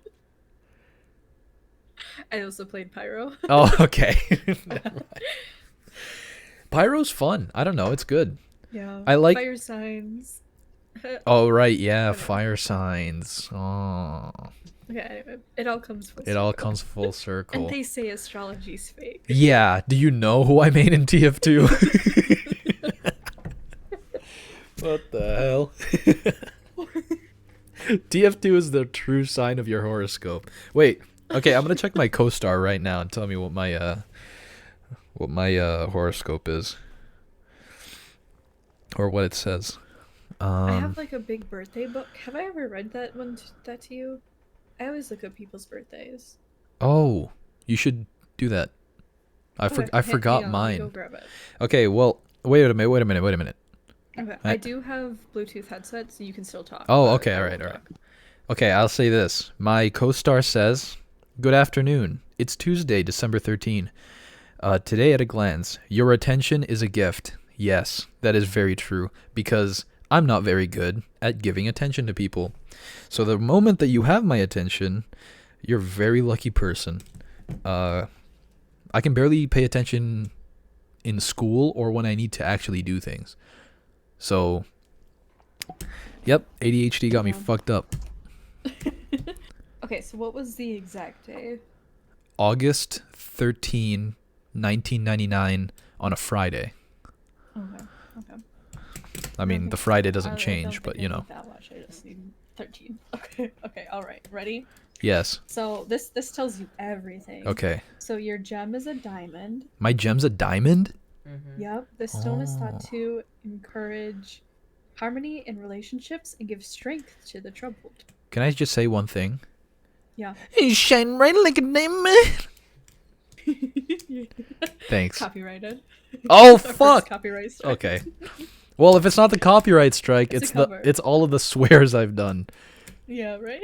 I also played Pyro. Oh, okay. Pyro's fun. I don't know. It's good. Yeah. I like. Fire signs. Oh right, yeah. Whatever. Fire signs. Oh, Okay, anyway, it all comes full it all circle. comes full And circle. they say astrology's fake. Yeah. Do you know who I made in TF2? What the hell? TF2 is the true sign of your horoscope. Wait. Okay, I'm gonna check my co-star right now and tell me what my horoscope is or what it says. I Um. have like a big birthday book. Have I ever read that that to you? I always look up people's birthdays. Oh, you should do that. Okay, I hang forgot on, let me go mine. grab it. Okay, well, wait a minute. Okay, I, I do have Bluetooth headsets, so you can still talk, oh, but okay, I won't all right. talk. Okay, I'll say this. My co-star says, "Good afternoon. It's Tuesday, December 13. Today at a glance, your attention is a gift. Yes, that is very true, because I'm not very good at giving attention to people. So the moment that you have my attention, you're a very lucky person. Uh, I can barely pay attention in school or when I need to actually do things. So, yep, ADHD got me Yeah. fucked up. Okay, so what was the exact day? August 13, 1999 on a Friday. Okay, okay. I I don't mean, the think Friday I doesn't don't change, think but I you need know. that much. I just need 13. Okay, okay, all right. Ready? Yes. So this tells you everything. Okay. So your gem is a diamond. My gem's a diamond? Mm-hmm. Yep, this stone is thought Oh. to encourage harmony in relationships and give strength to the troubled. Can I just say one thing? Yeah. You shine bright like a diamond. Thanks. Copyrighted. Oh, Our first fuck. copyright strike. Okay. Well, if it's not the copyright strike, It's a it's cover. it's all of the swears I've done. Yeah, right.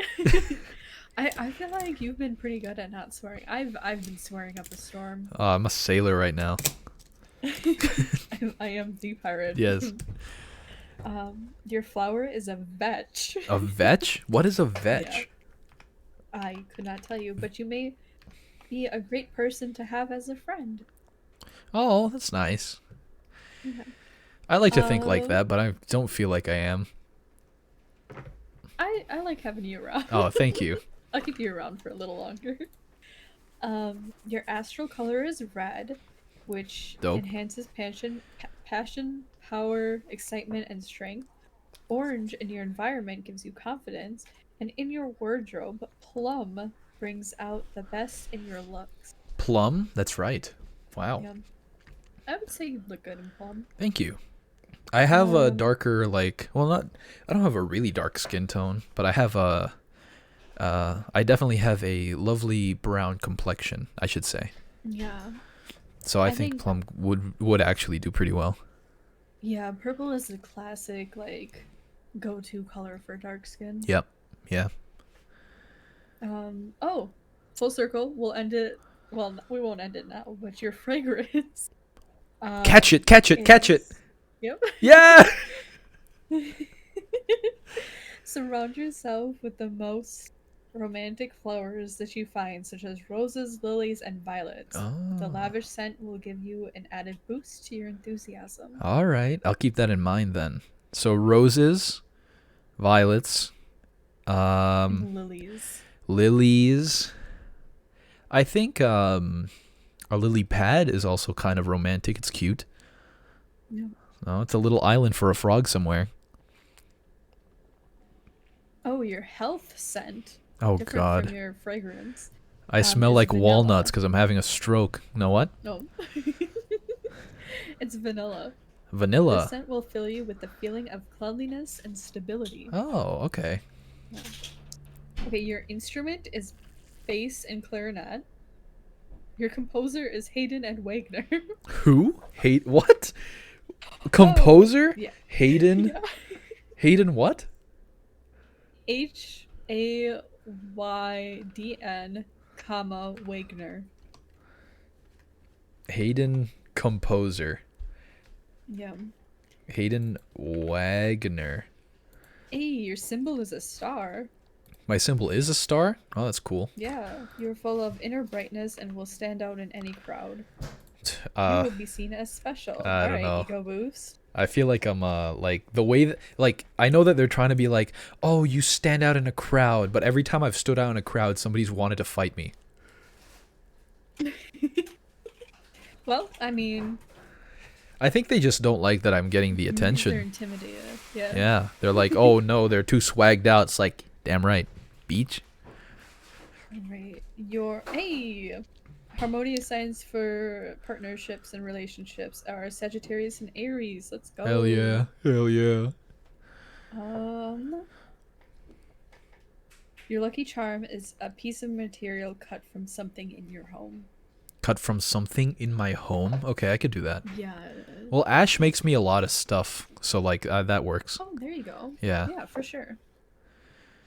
I feel like you've been pretty good at not swearing. I've been swearing up a storm. I'm a sailor right now. I am the pirate. Yes. Your flower is a vetch. A vetch? What is a Yeah, vetch? I could not tell you, but you may be a great person to have as a friend. Oh, that's nice. Okay. I like to think like Uh, that, but I don't feel like I am. I like having you around. Oh, thank you. I'll keep you around for a little longer. Your astral color is red, which Dope. enhances passion, power, excitement, and strength. Orange in your environment gives you confidence, and in your wardrobe, plum brings out the best in your looks. Plum? That's right. Wow. Yeah. I would say you look good in plum. Thank you. I have a Um, darker, like, well, not, I don't have a really dark skin tone, but I have a, I definitely have a lovely brown complexion, I should say. yeah. So I I think think, plum would actually do pretty well. yeah, purple is the classic, like, go-to color for dark skin. Yep. Yeah. Oh, full circle. We'll end it. Well, we won't end it now, but your fragrance, Catch it, catch it, catch it. is, yep. Yeah. Surround yourself with the most romantic flowers that you find, such as roses, lilies, and violets. The Oh. lavish scent will give you an added boost to your enthusiasm. All right. I'll keep that in mind then. So roses, violets, Lilies. lilies. I think a lily pad is also kind of romantic. It's cute. Yeah. Oh, it's a little island for a frog somewhere. Oh, your health scent. Oh Different from God. your fragrance. I smell Is like vanilla. walnuts because I'm having a stroke. Know what? No. It's vanilla. The Vanilla. scent will fill you with the feeling of cleanliness and stability. Oh, okay. Okay, your instrument is bass and clarinet. Your composer is Hayden and Wagner. Who? What? Composer? Yeah. Hayden? Yeah. Hayden what? Haydn, comma, Wagner. Hayden composer. Yeah. Hayden Wagner. Hey, your symbol is a star. My symbol is a star? Oh, that's cool. Yeah, you're full of inner brightness and will stand out in any crowd. You Uh, will be seen as special. I don't Alright, know. ego boost. I feel like I'm like the way that like I know that they're trying to be like, "Oh, you stand out in a crowd," but every time I've stood out in a crowd, somebody's wanted to fight me. Well, I mean, I think they just don't like that I'm getting the they're attention. intimidated. Yeah. Yeah, they're like, "Oh no, they're too swagged out." It's like, "Damn right. Beach?" Alright, hey! Harmonious signs for partnerships and relationships are Sagittarius and Aries. Let's go. Hell yeah. Hell yeah. Um, your lucky charm is a piece of material cut from something in your home. Cut from something in my home. Okay, I could do that. Yeah. Well, Ash makes me a lot of stuff, so like that works. Oh, there you go. Yeah. Yeah, for sure.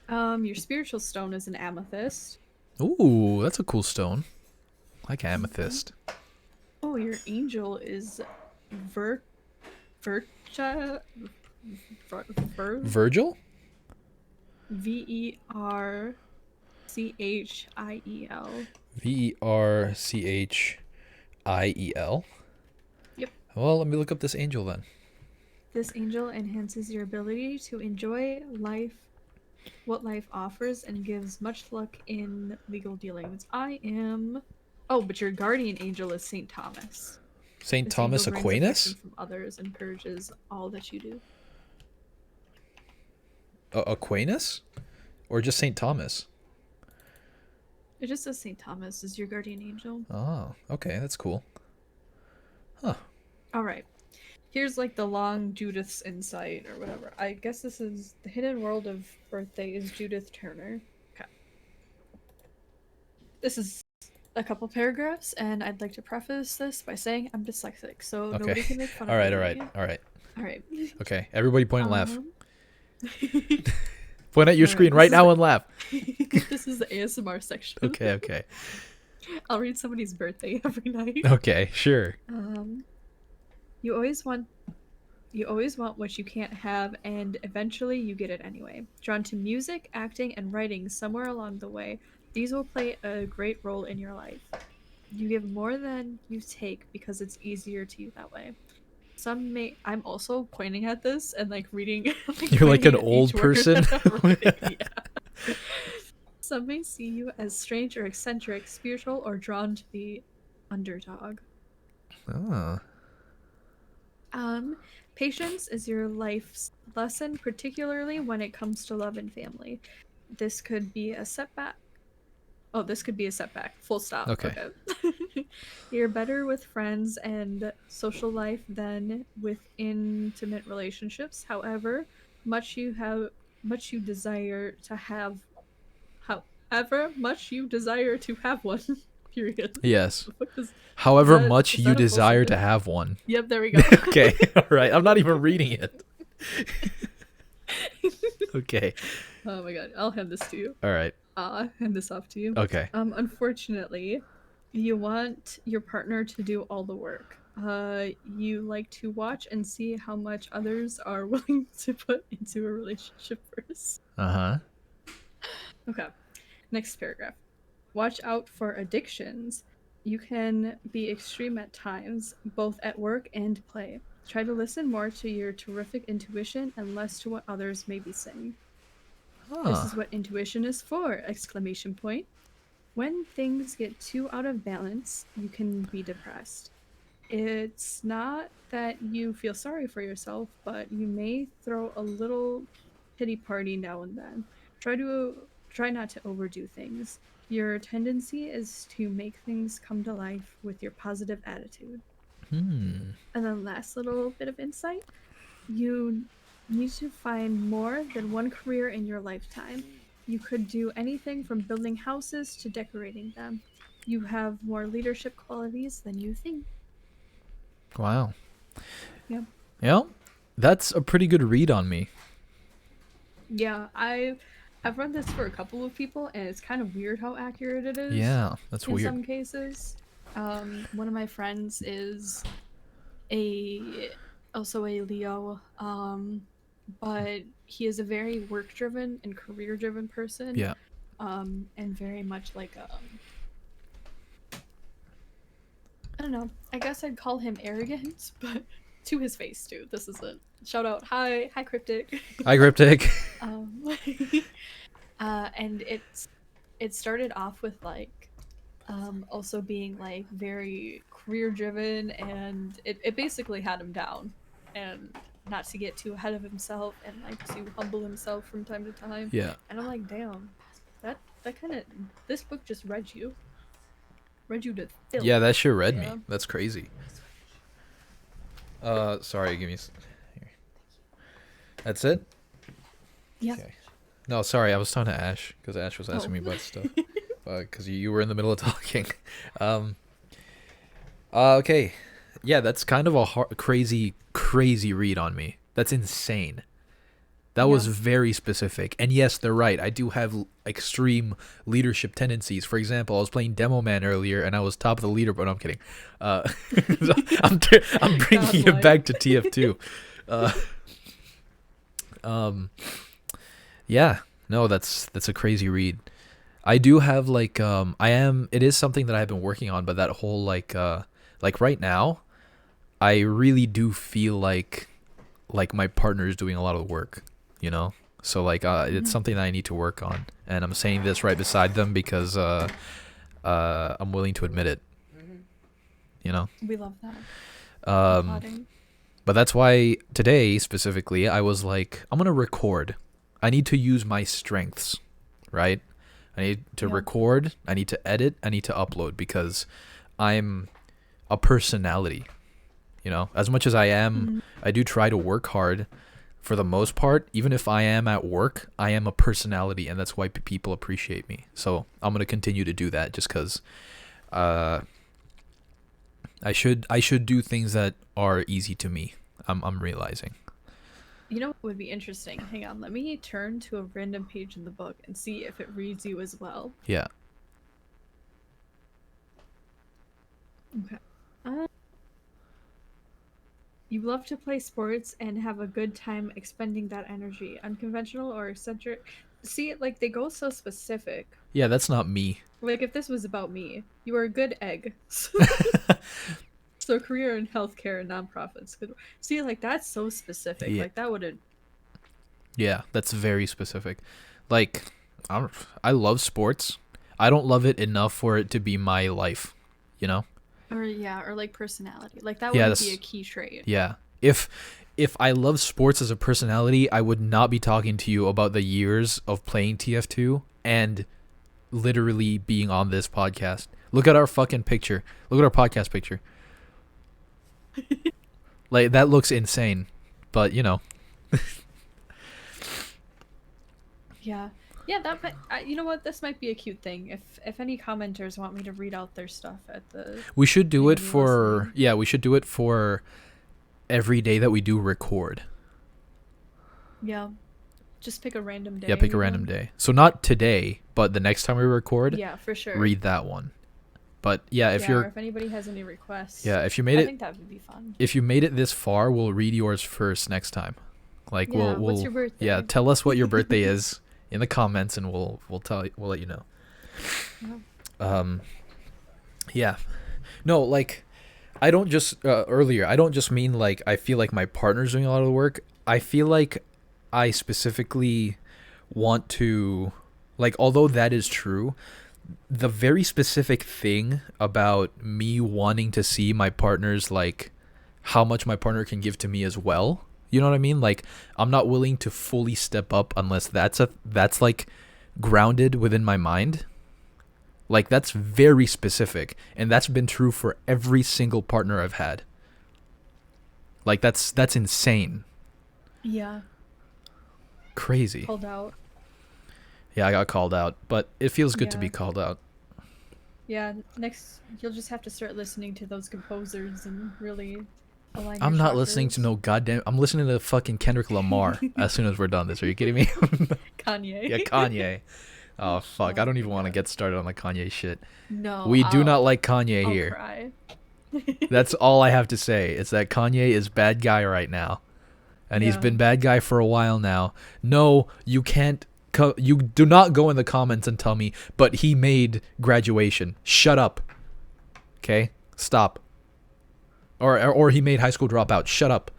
Your spiritual stone is an amethyst. Ooh, that's a cool stone. Like amethyst. Oh, your angel is Vercha, Virgil? Verchiel. Verchiel. Yep. Well, let me look up this angel then. This angel enhances your ability to enjoy life, what life offers, and gives much luck in legal dealings. Oh, but your guardian angel is Saint Thomas. Saint This Thomas angel brings Aquinas? affection from others and encourages all that you do. Aquinas? Or just Saint Thomas? It just says Saint Thomas is your guardian angel. Oh, okay, that's cool. Huh. All right. Here's like the long Judith's insight or whatever. I guess this is the hidden world of birthday is Judith Turner. Okay. This is a couple paragraphs, and I'd like to preface this by saying I'm dyslexic, so Okay. nobody can make fun All of right, me. all right, all right. All right. Okay, everybody point and laugh. Um, Point at your Alright, screen this right is now the- and laugh. This is the ASMR section. Okay, okay. I'll read somebody's birthday every night. Okay, sure. You always want what you can't have, and eventually you get it anyway. Drawn to music, acting, and writing somewhere along the way, these will play a great role in your life. You give more than you take because it's easier to you that way. I'm also pointing at this and like reading. You're like pointing an at old each word person. that I'm writing, yeah. Some may see you as strange or eccentric, spiritual, or drawn to the underdog. Oh. Patience is your life's lesson, particularly when it comes to love and family. This could be a setback. Oh, this could be a setback. Full stop. Okay. Okay. You're better with friends and social life than with intimate relationships. However, much you desire to have much you desire to have one. Period. Yes. The fuck However much is you that a full desire to sentence? have one. Yep, there we go. Okay. All right. I'm not even reading it. Okay. Oh my god, I'll hand this to you. All right. Hand this off to you. Okay. Unfortunately, you want your partner to do all the work. You like to watch and see how much others are willing to put into a relationship first. Uh-huh. Okay. Next paragraph. Watch out for addictions. You can be extreme at times, both at work and play. Try to listen more to your terrific intuition and less to what others may be saying. This Huh. is what intuition is for! Exclamation point. When things get too out of balance, you can be depressed. It's not that you feel sorry for yourself, but you may throw a little pity party now and then. Try not to overdo things. Your tendency is to make things come to life with your positive attitude. And then last little bit of insight. You need to find more than one career in your lifetime. You could do anything from building houses to decorating them. You have more leadership qualities than you think. Wow. Yeah. Yeah. That's a pretty good read on me. Yeah, I've read this for a couple of people, and it's kind of weird how accurate it is. Yeah, that's in weird. some cases. One of my friends is also a Leo, but he is a very work-driven and career-driven person. Yeah. And very much like I don't know. I guess I'd call him arrogant, but to his face too. This is a shout out. Hi, Cryptic. Hi, Cryptic. And it started off with like also being like very career driven, and it basically had him down, and not to get too ahead of himself and like to humble himself from time to time. Yeah. And I'm like, damn, that kind of, this book just read you to filth. Yeah, that sure read Yeah. me. That's crazy. Sorry, give me here. That's it? Yeah. Okay. No, sorry, I was talking to Ash because Ash was asking Oh. me about stuff. Because you were in the middle of talking. Okay. Yeah, that's kind of a crazy read on me. That's insane. That was Yeah. very specific. And yes, they're right. I do have extreme leadership tendencies. For example, I was playing Demo Man earlier, and I was top of the leaderboard. No, I'm kidding. I'm bringing it back to TF2. Yeah. No, that's a crazy read. I do have like it is something that I've been working on, but that whole like right now, I really do feel like my partner is doing a lot of the work, you know? So like it's something that I need to work on, and I'm saying this right beside them because I'm willing to admit it. You know? We love that. Um but that's why today specifically I was like, I'm going to record. I need to use my strengths, right? I need to record, I need to edit, I need to upload, because I'm a personality, you know? As much as I am, I do try to work hard for the most part. Even if I am at work, I am a personality, and that's why people appreciate me. So I'm going to continue to do that just because I should do things that are easy to me. I'm realizing. You know what would be interesting? Hang on, let me turn to a random page in the book and see if it reads you as well. Yeah. Okay. You love to play sports and have a good time expending that energy. Unconventional or eccentric. See, like, they go so specific. Yeah, that's not me. Like, if this was about me, you are a good egg. So career in healthcare and nonprofits. See, like, that's so specific. Yeah. Like, that would've... Yeah, that's very specific. Like, I love sports. I don't love it enough for it to be my life, you know? Or, yeah, or, like, personality. Like, that Yeah, would be a key trait. Yeah. If I love sports as a personality, I would not be talking to you about the years of playing TF2 and literally being on this podcast. Look at our fucking picture. Look at our podcast picture. Like, that looks insane. But, you know. Yeah. Yeah, that might, you know what? This might be a cute thing. If any commenters want me to read out their stuff at the We should do it maybe for... listening. Yeah, we should do it for every day that we do record. Yeah. Just pick a random day. Yeah, pick a you random know? day. So not today, but the next time we record, Yeah, for sure. read that one. But yeah, if Or you're... if anybody has any requests. Yeah, if you made I it... think that would be fun. If you made it this far, we'll read yours first next time. Like, Yeah, we'll what's your birthday? Yeah, tell us what your birthday is in the comments, and we'll let you know. Yeah. Yeah, no, like, I don't just earlier. I don't just mean like I feel like my partner's doing a lot of the work. I feel like I specifically want to, like, although that is true, the very specific thing about me wanting to see my partner's, like, how much my partner can give to me as well. You know what I mean? Like, I'm not willing to fully step up unless that's like grounded within my mind. Like, that's very specific, and that's been true for every single partner I've had. Like, that's insane. Yeah. Crazy. Called out. Yeah, I got called out, but it feels good to Yeah. be called out. Yeah, next you'll just have to start listening to those composers and really align your I'm not listening to chakras. no goddamn... I'm listening to fucking Kendrick Lamar as soon as we're done this. Are you kidding me? Kanye. Yeah, Kanye. Oh, fuck. I Oh don't my even want to God. get started on the Kanye shit. No. We do not I'll- like Kanye I'll here. cry. That's all I have to say. Is that Kanye is bad guy right now. And he's Yeah. been bad guy for a while now. No, you can't... you do not go in the comments and tell me, but he made Graduation. Shut up. Okay? Stop. Or he made High School Dropout. Shut up.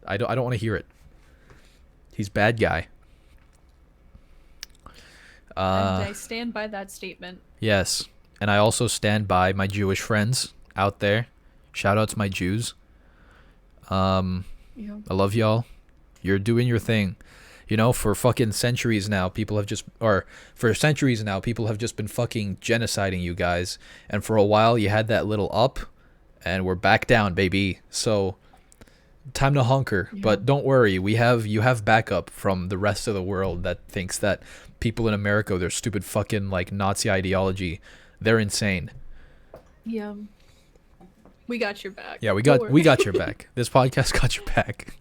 I don't want to hear it. He's bad guy. And I stand by that statement. Yes. And I also stand by my Jewish friends out there. Shout out to my Jews. Yeah. I love y'all. You're doing your thing. You know, for fucking centuries now, people have just been fucking genociding you guys. And for a while, you had that little up, and we're back down, baby. So, time to hunker. Yeah. But don't worry, you have backup from the rest of the world that thinks that people in America, their stupid fucking, like, Nazi ideology, they're insane. Yeah. We got your back. Yeah, we Don't got worry. your back. This podcast got your back.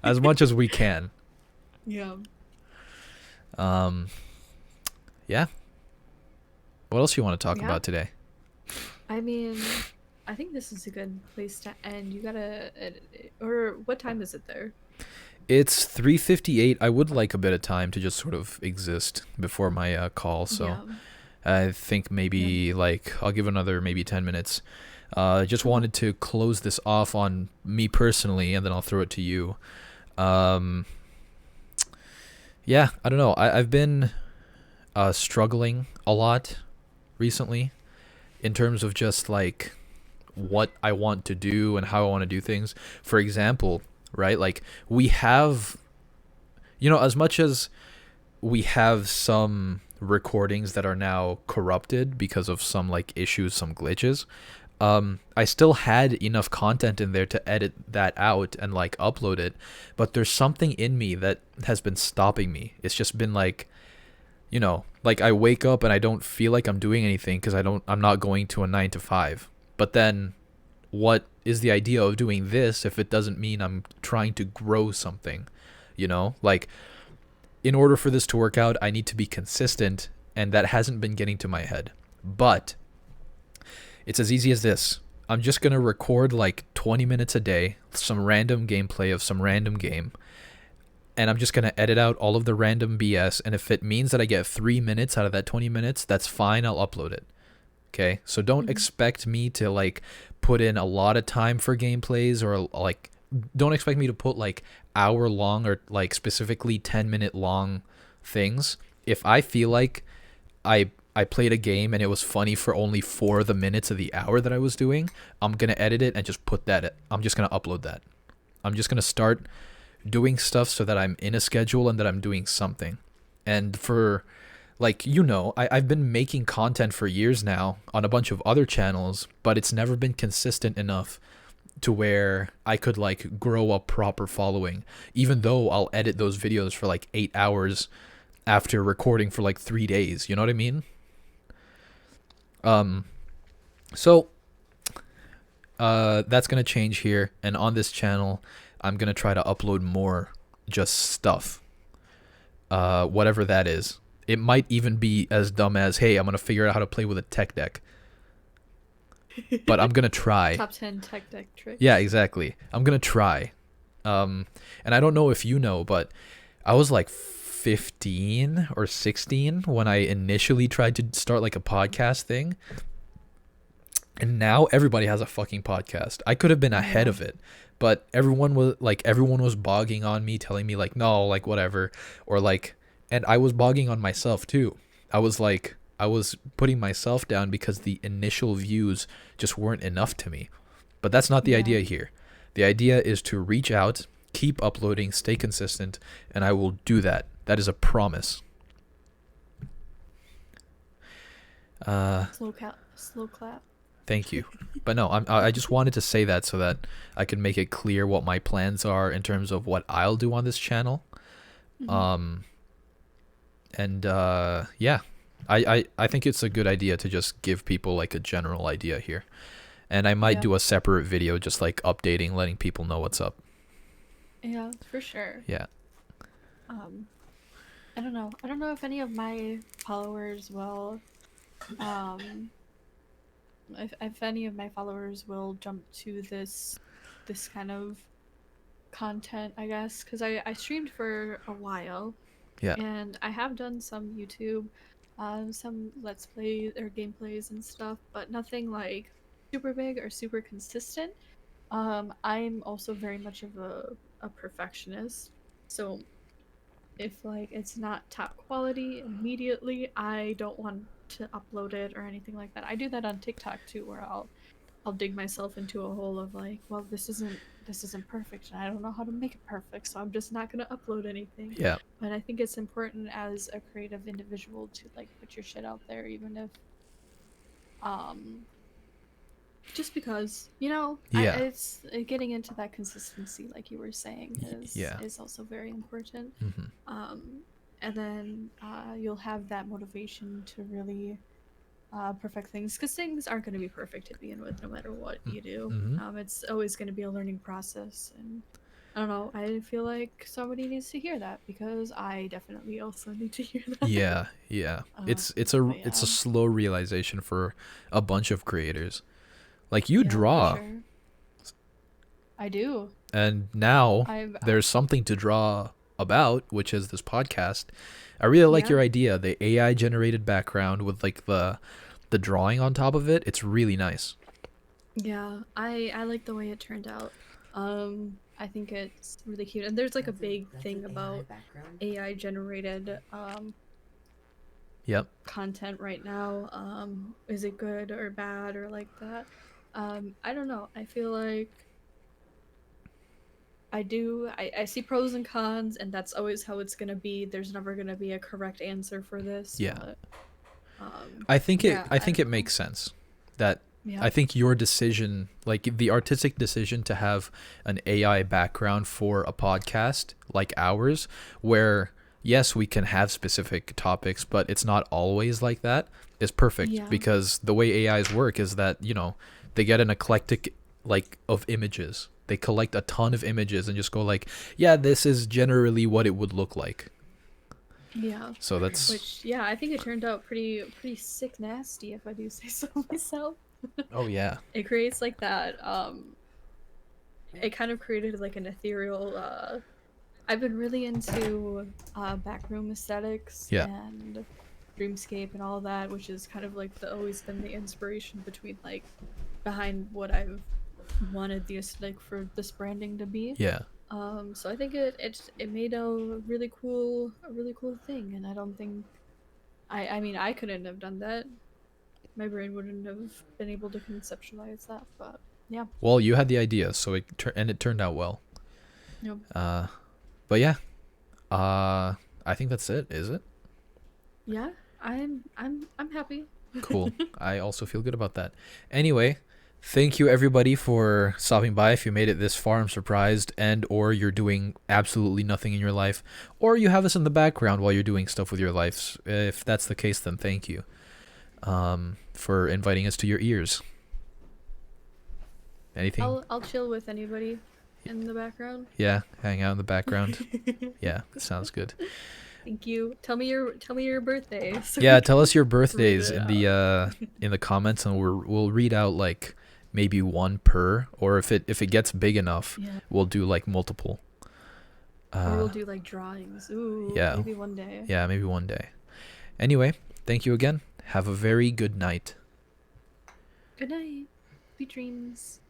As much as we can. Yeah. Yeah. What else you want to talk Yeah. about today? I mean, I think this is a good place to end. You gotta, or what time is it there? It's 3:58. I would like a bit of time to just sort of exist before my call, so Yeah. I think maybe like I'll give another maybe 10 minutes. Just wanted to close this off on me personally, and then I'll throw it to you. Yeah, I don't know. I've been struggling a lot recently in terms of just like what I want to do and how I want to do things. For example, right? Like, we have, you know, as much as we have some recordings that are now corrupted because of some like issues, some glitches, I still had enough content in there to edit that out and like upload it, but there's something in me that has been stopping me. It's just been like, you know, like I wake up and I don't feel like I'm doing anything because I'm not going to a 9 to 5. But then what is the idea of doing this if it doesn't mean I'm trying to grow something? You know, like, in order for this to work out, I need to be consistent, and that hasn't been getting to my head. But it's as easy as this. I'm just going to record like 20 minutes a day, some random gameplay of some random game, and I'm just going to edit out all of the random BS, and if it means that I get 3 minutes out of that 20 minutes, that's fine, I'll upload it. Okay? So don't expect me to like put in a lot of time for gameplays, or like don't expect me to put like hour long or like specifically 10-minute long things. If I feel like I played a game and it was funny for only 4 of the minutes of the hour that I was doing, I'm going to edit it and just put that. I'm just going to upload that. I'm just going to start doing stuff so that I'm in a schedule and that I'm doing something. And for Like, you know, I've been making content for years now on a bunch of other channels, but it's never been consistent enough to where I could like grow a proper following, even though I'll edit those videos for like 8 hours after recording for like 3 days. You know what I mean? So that's gonna change here, and on this channel, I'm gonna try to upload more just stuff, whatever that is. It might even be as dumb as, hey, I'm gonna figure out how to play with a tech deck, but I'm gonna try. Top 10 tech deck tricks. Yeah, exactly. I'm gonna try. And I don't know if you know, but I was like 15 or 16 when I initially tried to start like a podcast thing. And now everybody has a fucking podcast. I could have been ahead of it, but everyone was bogging on me, telling me like, no, like whatever, or like, and I was bogging on myself too. I was putting myself down because the initial views just weren't enough to me. But that's not the idea here. The idea is to reach out, keep uploading, stay consistent, and I will do that. That is a promise. Slow clap. Thank you. But no, I just wanted to say that so that I could make it clear what my plans are in terms of what I'll do on this channel. Mm-hmm. Yeah, I think it's a good idea to just give people like a general idea here. And I might do a separate video just like updating, letting people know what's up. Yeah, for sure. Yeah. I don't know. I don't know if any of my followers will if any of my followers will jump to this kind of content, I guess, because I streamed for a while. Yeah. And I have done some YouTube, some let's play or gameplays and stuff, but nothing like super big or super consistent. I'm also very much of a perfectionist, so if like it's not top quality immediately, I don't want to upload it or anything like that. I do that on TikTok too, where I'll dig myself into a hole of like, well, this isn't perfect and I don't know how to make it perfect, so I'm just not gonna upload anything. Yeah. But I think it's important as a creative individual to like put your shit out there, even if just because, you know, Yeah. it's getting into that consistency, like you were saying, is also very important. And then you'll have that motivation to really perfect things, because things aren't going to be perfect to begin with, no matter what you do. It's always going to be a learning process, and I don't know. I feel like somebody needs to hear that, because I definitely also need to hear that. Yeah. It's a slow realization for a bunch of creators. Like you draw. For sure. I do. And now there's something to draw about, which is this podcast. I really like your idea, the AI generated background with like the drawing on top of it. It's really nice. Yeah, I like the way it turned out. I think it's really cute, and there's like a big thing about AI generated content right now. Is it good or bad or like that? I don't know. I feel like I see pros and cons, and that's always how it's gonna be. There's never gonna be a correct answer for this. Yeah. But, I think it makes sense. That I think your decision, like the artistic decision to have an AI background for a podcast like ours, where yes, we can have specific topics, but it's not always like that, is perfect. Because the way AIs work is that, you know, they get an eclectic like of images. They collect a ton of images and just go like, yeah, this is generally what it would look like. Yeah. So that's I think it turned out pretty sick nasty, if I do say so myself. Oh yeah. It creates like that it kind of created like an ethereal I've been really into backroom aesthetics and dreamscape and all that, which is kind of like always been the inspiration behind what I've wanted the aesthetic for this branding to be. Yeah. So I think it made a really cool thing, and I don't think I mean I couldn't have done that. My brain wouldn't have been able to conceptualize that, but yeah. Well, you had the idea, so it turned out well. Yep. But yeah. I think that's it, is it? Yeah. I'm happy. Cool. I also feel good about that. Anyway, thank you everybody for stopping by. If you made it this far, I'm surprised. And or you're doing absolutely nothing in your life, or you have us in the background while you're doing stuff with your lives. If that's the case, then thank you for inviting us to your ears. Anything? I'll chill with anybody in the background. Yeah, hang out in the background. Yeah, sounds good. Thank you. Tell me your birthday. So Yeah, we tell can us your read birthdays it in the comments, and we'll read out like maybe one per, or if it gets big enough, Yeah. we'll do like multiple. Or we'll do like drawings. Ooh, yeah. maybe one day. Yeah, maybe one day. Anyway, thank you again. Have a very good night. Good night. Sweet dreams.